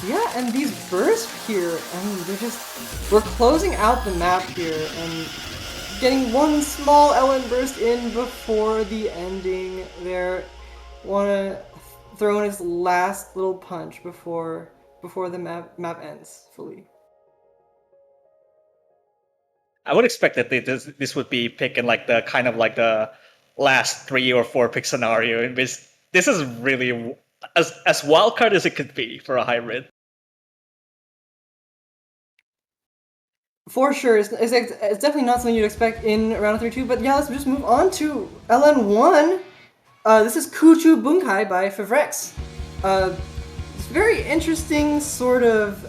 Yeah, and these bursts here, I mean, we're closing out the map here and getting one small Ellen burst in before the ending there. Wanna throw in his last little punch before the map ends fully. I would expect that this would be picking like the last 3 or 4 pick scenario, in which this is really as wildcard as it could be for a hybrid. For sure, it's definitely not something you'd expect in round 32. But yeah, let's just move on to LN1. This is Kuchu Bunkai by Favrex. It's very interesting sort of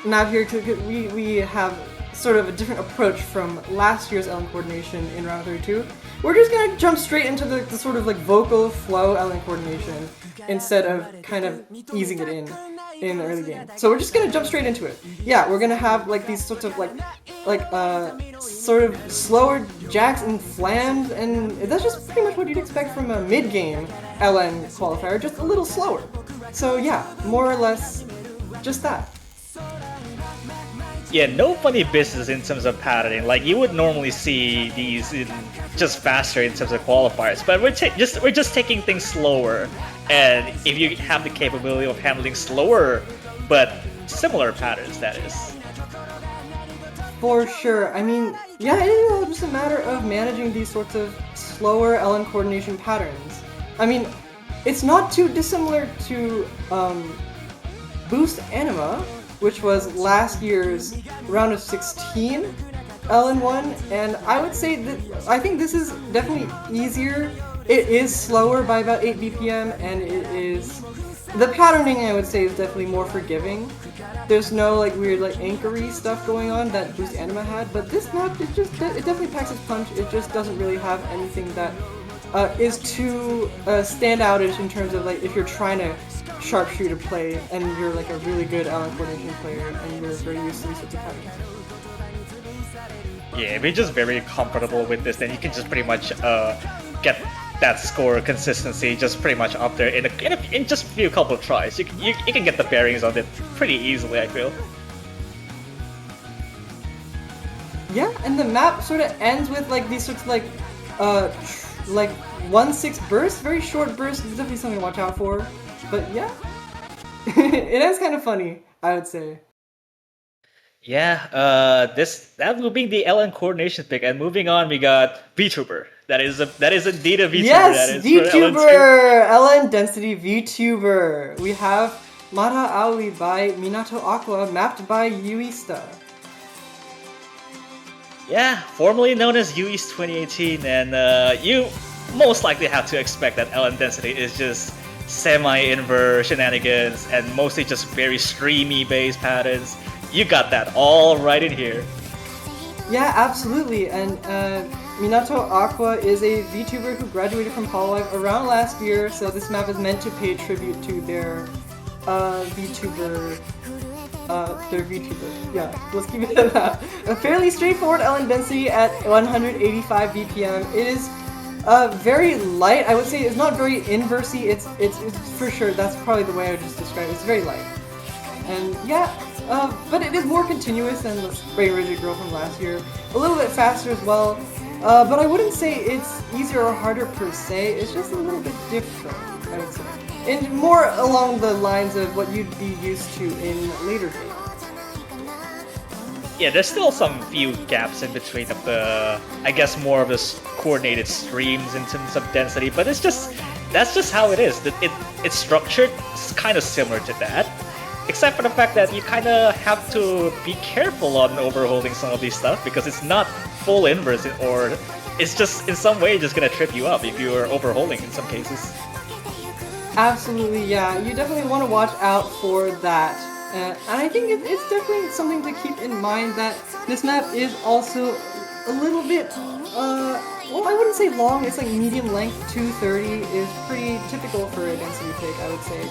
map here. We have sort of a different approach from last year's LN coordination in round 32. We're just gonna jump straight into the sort of like vocal flow LN coordination instead of kind of easing it in the early game. So we're just gonna jump straight into it. Yeah, we're gonna have like these sorts of like sort of slower jacks and flams, and that's just pretty much what you'd expect from a mid-game LN qualifier, just a little slower. So yeah, more or less just that. Yeah, no funny business in terms of patterning. Like you would normally see these just faster in terms of qualifiers, but we're just taking things slower. And if you have the capability of handling slower but similar patterns, that is. For sure. I mean, yeah, it is just a matter of managing these sorts of slower LN coordination patterns. I mean, it's not too dissimilar to Boost Anima, which was last year's round of 16 LN1, and I would say that I think this is definitely easier. It is slower by about 8 BPM, and it is the patterning, I would say, is definitely more forgiving. There's no like weird like anchory stuff going on that Boost Anima had, but this map it definitely packs its punch. It just doesn't really have anything that is too standoutish in terms of like if you're trying to sharpshooter play and you're like a really good LN coordination player and you're very used to these sorts of patterns. Yeah, if you're just very comfortable with this, then you can just pretty much get that score consistency just pretty much up there in just a few couple of tries. You can get the bearings of it pretty easily, I feel. Yeah, and the map sort of ends with like these sorts of like 1-6 bursts, very short bursts. It's definitely something to watch out for. But yeah, it is kind of funny, I would say. Yeah, that will be the LN coordination pick, and moving on, we got VTuber. That is indeed a VTuber. Yes, that is VTuber, LN density VTuber. We have Mara Aoi by Minato Aqua, mapped by Yuista. Yeah, formerly known as UE's 2018, and you most likely have to expect that LN density is just semi-inverse shenanigans and mostly just very streamy based patterns. You got that all right in here. Yeah, absolutely. And Minato Aqua is a VTuber who graduated from Hololive around last year, so this map is meant to pay tribute to their VTuber. Yeah, let's keep it at that. A fairly straightforward LN density at 185 BPM. It is very light. I would say it's not very inversey. It's for sure. That's probably the way I would just describe it. It's very light. And yeah, but it is more continuous than the Spray Rigid Girl from last year. A little bit faster as well. But I wouldn't say it's easier or harder per se. It's just a little bit different, I would say. And more along the lines of what you'd be used to in later games. Yeah, there's still some few gaps in between of the, I guess, more of the coordinated streams in terms of density, but that's just how it is. It's structured kind of similar to that, except for the fact that you kind of have to be careful on overholding some of these stuff because it's not full inverse, or it's just in some way just gonna trip you up if you're overholding in some cases. Absolutely, yeah. You definitely want to watch out for that. And I think it's definitely something to keep in mind that this map is also a little bit, well, I wouldn't say long, it's like medium length. 230 is pretty typical for a density pick, I would say.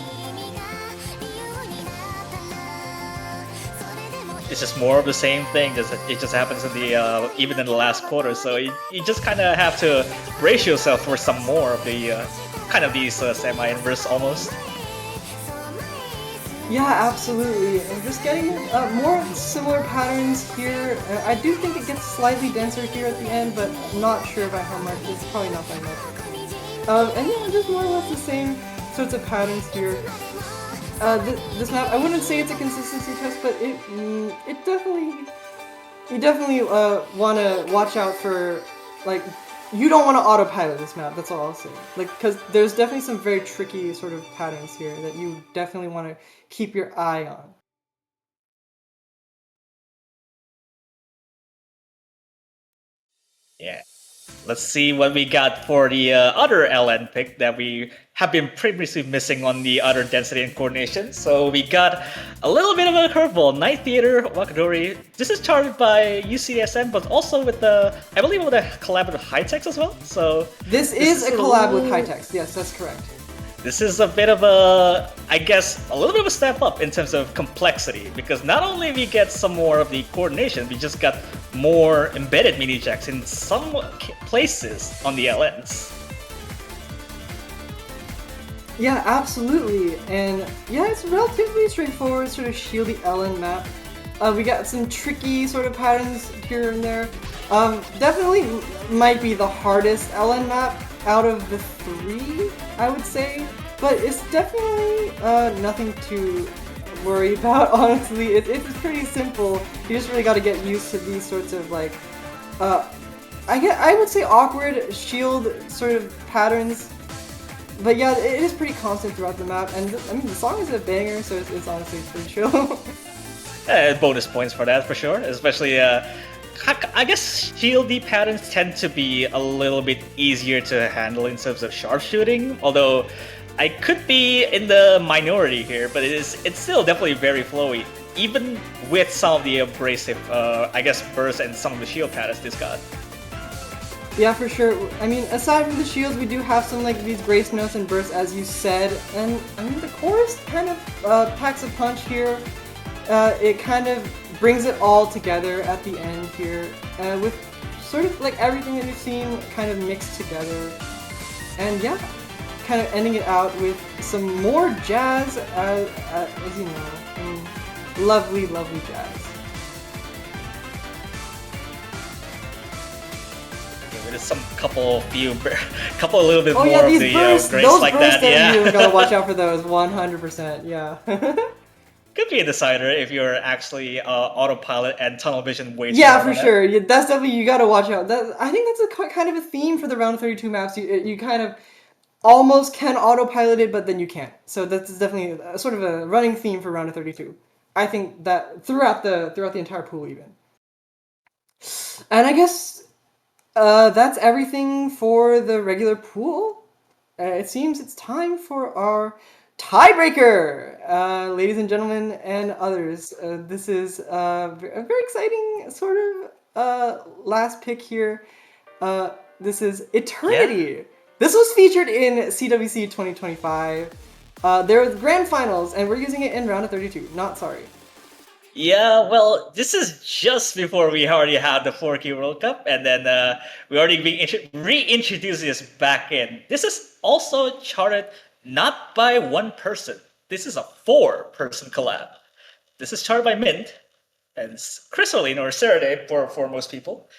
It's just more of the same thing. It just happens in the even in the last quarter. So you just kind of have to brace yourself for some more of the kind of these semi-inverse almost. Yeah, absolutely. And just getting more similar patterns here. I do think it gets slightly denser here at the end, but I'm not sure by how much. It's probably not by much. And yeah, just more or less the same sorts of patterns here. This map, I wouldn't say it's a consistency test, but you definitely want to watch out for like you don't want to autopilot this map. That's all I'll say. Like, because there's definitely some very tricky sort of patterns here that you definitely want to keep your eye on. Yeah. Let's see what we got for the other LN pick that we have been previously missing on the other density and coordination. So we got a little bit of a curveball. Night Theater, Wakadori. This is charted by UCSM, but also with the, I believe, with a collab with Hightex as well. So this is a collab with Hightex. Yes, that's correct. This is a bit of a, I guess, a little bit of a step up in terms of complexity, because not only we get some more of the coordination, we just got more embedded mini jacks in some places on the LNs. Yeah, absolutely. And yeah, it's relatively straightforward, sort of shieldy LN map. We got some tricky sort of patterns here and there. Definitely might be the hardest LN map out of the three, I would say, but it's definitely nothing to worry about, honestly. It's pretty simple. You just really got to get used to these sorts of, like, I would say awkward shield sort of patterns, but yeah, it is pretty constant throughout the map, and I mean, the song is a banger, so it's honestly pretty chill. Bonus points for that, for sure, especially I guess shieldy patterns tend to be a little bit easier to handle in terms of sharpshooting, although I could be in the minority here, but it's still definitely very flowy, even with some of the abrasive, I guess, bursts and some of the shield patterns this got. Yeah, for sure. I mean, aside from the shields, we do have some, like, these grace notes and bursts, as you said, and I mean, the chorus kind of packs a punch here. It kind of brings it all together at the end here, with sort of like everything that you've seen kind of mixed together. And yeah, kind of ending it out with some more jazz, as you know, I mean, lovely, lovely jazz. Okay, with some couple a little bit Oh more yeah, of these the bursts, grace those like bursts that, yeah. you gotta watch out for those, 100%, yeah. Could be a decider if you're actually autopilot and tunnel vision way too Yeah, hard for on it. sure. Yeah, that's definitely, you gotta watch out. I think that's a kind of a theme for the round 32 maps. You kind of almost can autopilot it, but then you can't. So that's definitely a, sort of a running theme for round of 32. I think that throughout the entire pool even. And I guess that's everything for the regular pool. It seems it's time for our tiebreaker, ladies and gentlemen and others. This is a very exciting sort of last pick here. This is Eternity. Yeah. This was featured in CWC 2025. There were the grand finals, and we're using it in round of 32. Not sorry. Yeah, well, this is just before we already had the 4K World Cup, and then we already being reintroduced this back in. This is also charted not by one person. This is a 4-person collab. This is charted by Mint, and Chrysaline or Serenade for most people,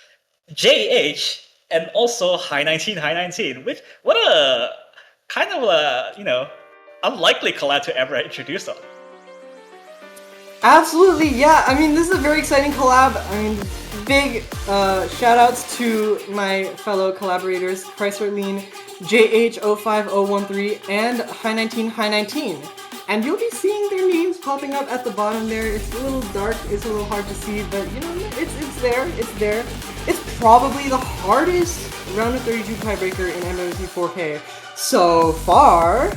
JH, and also High 19, which, what a kind of a, unlikely collab to ever introduce on. Absolutely, yeah. I mean, this is a very exciting collab. I mean, big shout outs to my fellow collaborators, Chrysaline, JH05013, and High 19. And you'll be seeing their names popping up at the bottom there. It's a little dark, it's a little hard to see, but you know, it's there. It's probably the hardest round of 32 tiebreaker in MMC 4K so far.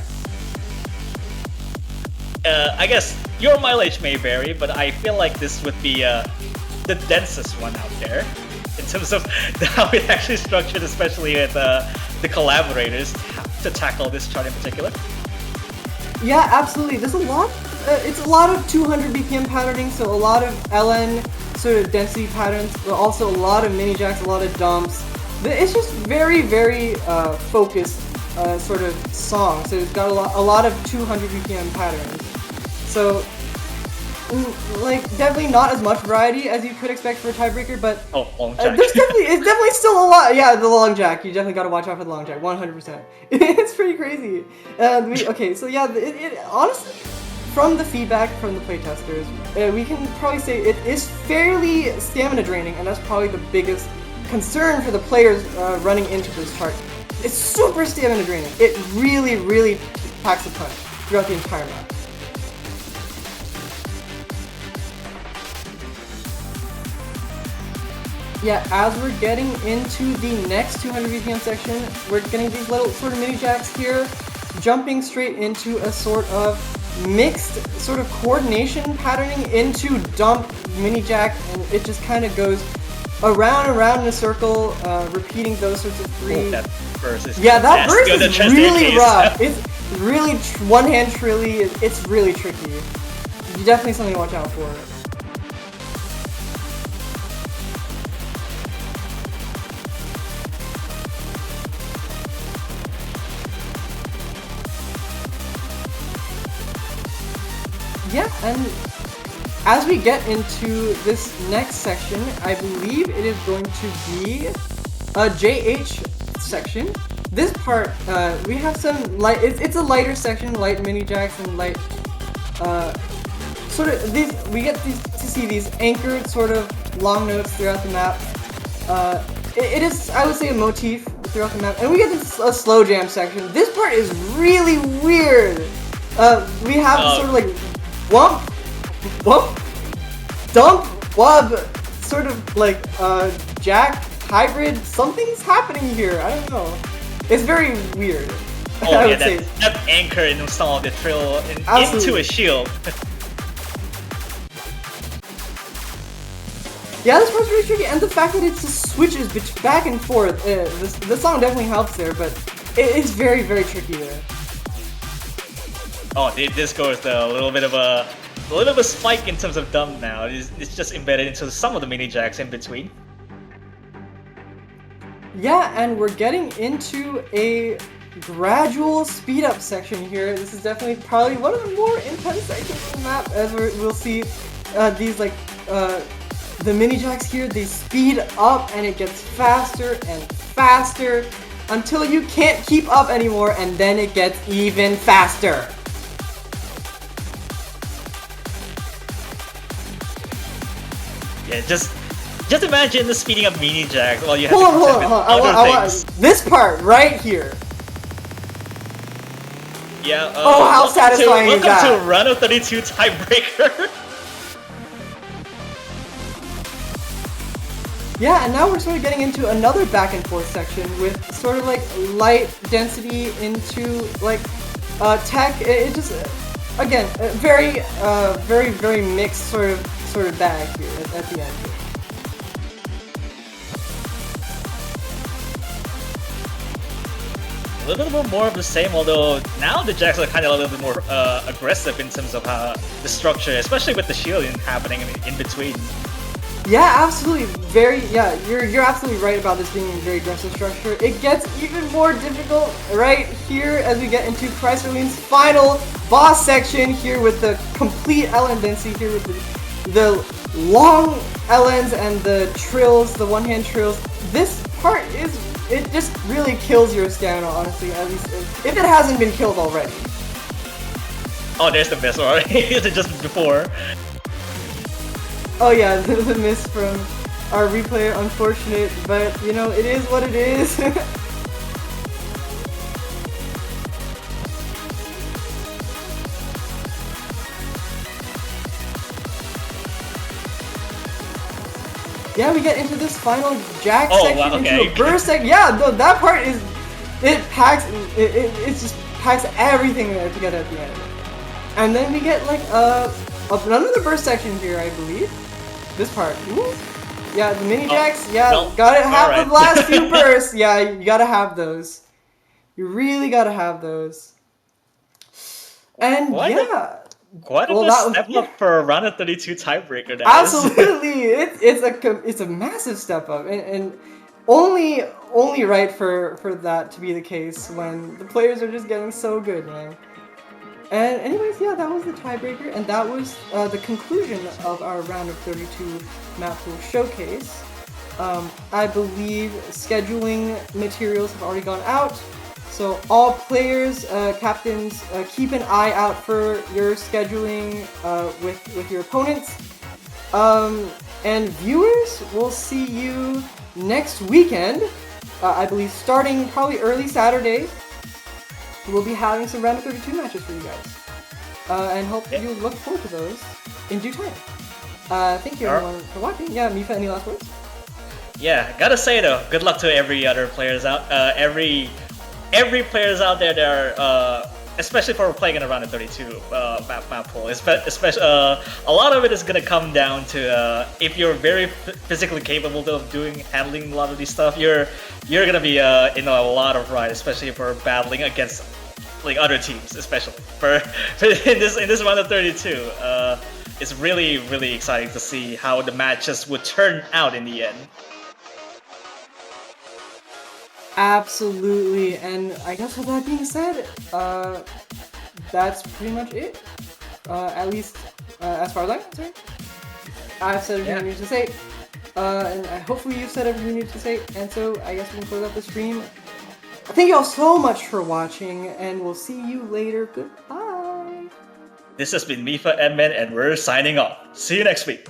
I guess your mileage may vary, but I feel like this would be the densest one out there in terms of how it actually structured, especially with the collaborators to tackle this chart in particular. Yeah, absolutely. There's a lot. It's a lot of 200 BPM patterning, so a lot of LN sort of density patterns, but also a lot of mini jacks, a lot of dumps. It's just very, very focused sort of song. So it's got a lot of 200 BPM patterns. So, like, definitely not as much variety as you could expect for a tiebreaker, but long jack. it's definitely still a lot. Yeah, the long jack. You definitely got to watch out for the long jack. 100%. It's pretty crazy. Okay, so yeah, it honestly, from the feedback from the playtesters, we can probably say it is fairly stamina draining, and that's probably the biggest concern for the players running into this chart. It's super stamina draining. It really, really packs a punch throughout the entire map. Yeah, as we're getting into the next 200 BPM section, we're getting these little sort of mini jacks here, jumping straight into a sort of mixed sort of coordination patterning into dump mini jack, and it just kind of goes around and around in a circle, repeating those sorts of three. Oh, that burst is that burst is really rough. It's really one-hand trilly. It's really tricky. Definitely something to watch out for. Yeah, and as we get into this next section, I believe it is going to be a JH section. This part, we have some light, it's a lighter section, light mini jacks and light, sort of, we get to see these anchored sort of long notes throughout the map. It is, I would say, a motif throughout the map. And we get this a slow jam section. This part is really weird. We have this sort of like wump, wump, dump, wub, sort of like jack hybrid. Something's happening here. I don't know. It's very weird. Oh I yeah, would say. that anchor in some of the trill into a shield. Yeah, this part's really tricky, and the fact that it just switches back and forth, the song definitely helps there, but it is very, very tricky there. Oh, this goes a little bit of a spike in terms of dump now. It's just embedded into some of the mini jacks in between. Yeah, and we're getting into a gradual speed up section here. This is definitely probably one of the more intense sections of the map, as we'll see these like the mini jacks here, they speed up and it gets faster and faster until you can't keep up anymore, and then it gets even faster. Yeah, just imagine the speeding up mini jack while you have Hold on. I want this part right here. Yeah. Oh, how satisfying is that? Welcome to Run of 32 Tiebreaker. Yeah, and now we're sort of getting into another back and forth section with sort of like light density into like tech. It just again very very mixed sort of bag here at the end. A little bit more of the same, although now the jacks are kind of a little bit more aggressive in terms of the structure, especially with the shielding happening in between. Yeah, absolutely. You're absolutely right about this being a very aggressive structure. It gets even more difficult right here as we get into Chryslerlean's final boss section here with the complete LN density here with the long LNs and the trills, the one-hand trills. This part it just really kills your stamina, honestly, at least if it hasn't been killed already. Oh, there's the miss already. Just before. Oh yeah, the miss from our replayer, unfortunate, but you know, it is what it is. Yeah, we get into this final jack section into a burst section. Yeah, that part is, it just packs everything together at the end. And then we get like another burst section here, I believe. This part. Ooh. Yeah, the mini jacks. Gotta have the last few bursts. Yeah, you gotta have those. You really gotta have those. And quite a step up for a Round of 32 Tiebreaker. Absolutely, it's a massive step up, and only right for that to be the case when the players are just getting so good, man. And anyways, yeah, that was the tiebreaker, and that was the conclusion of our Round of 32 map pool showcase. I believe scheduling materials have already gone out, so all players, captains, keep an eye out for your scheduling with your opponents. And viewers, we'll see you next weekend, I believe starting probably early Saturday, we'll be having some round of 32 matches for you guys. And hope you look forward to those in due time. Thank you everyone for watching. Yeah, Mifa, any last words? Yeah, gotta say though, good luck to every other players out. Every players out there that are, especially for playing in a round of 32 map pool. Especially, a lot of it is gonna come down to if you're very physically capable of handling a lot of these stuff. You're gonna be in a lot of ride, especially for battling against like other teams, especially for in this round of 32. It's really exciting to see how the matches would turn out in the end. Absolutely, and I guess with that being said, that's pretty much it. At least as far as I'm concerned. I've said everything I need to say, and hopefully you've said everything you need to say, and so I guess we can close out the stream. Thank you all so much for watching, and we'll see you later. Goodbye! This has been Mifa Edman, and we're signing off. See you next week.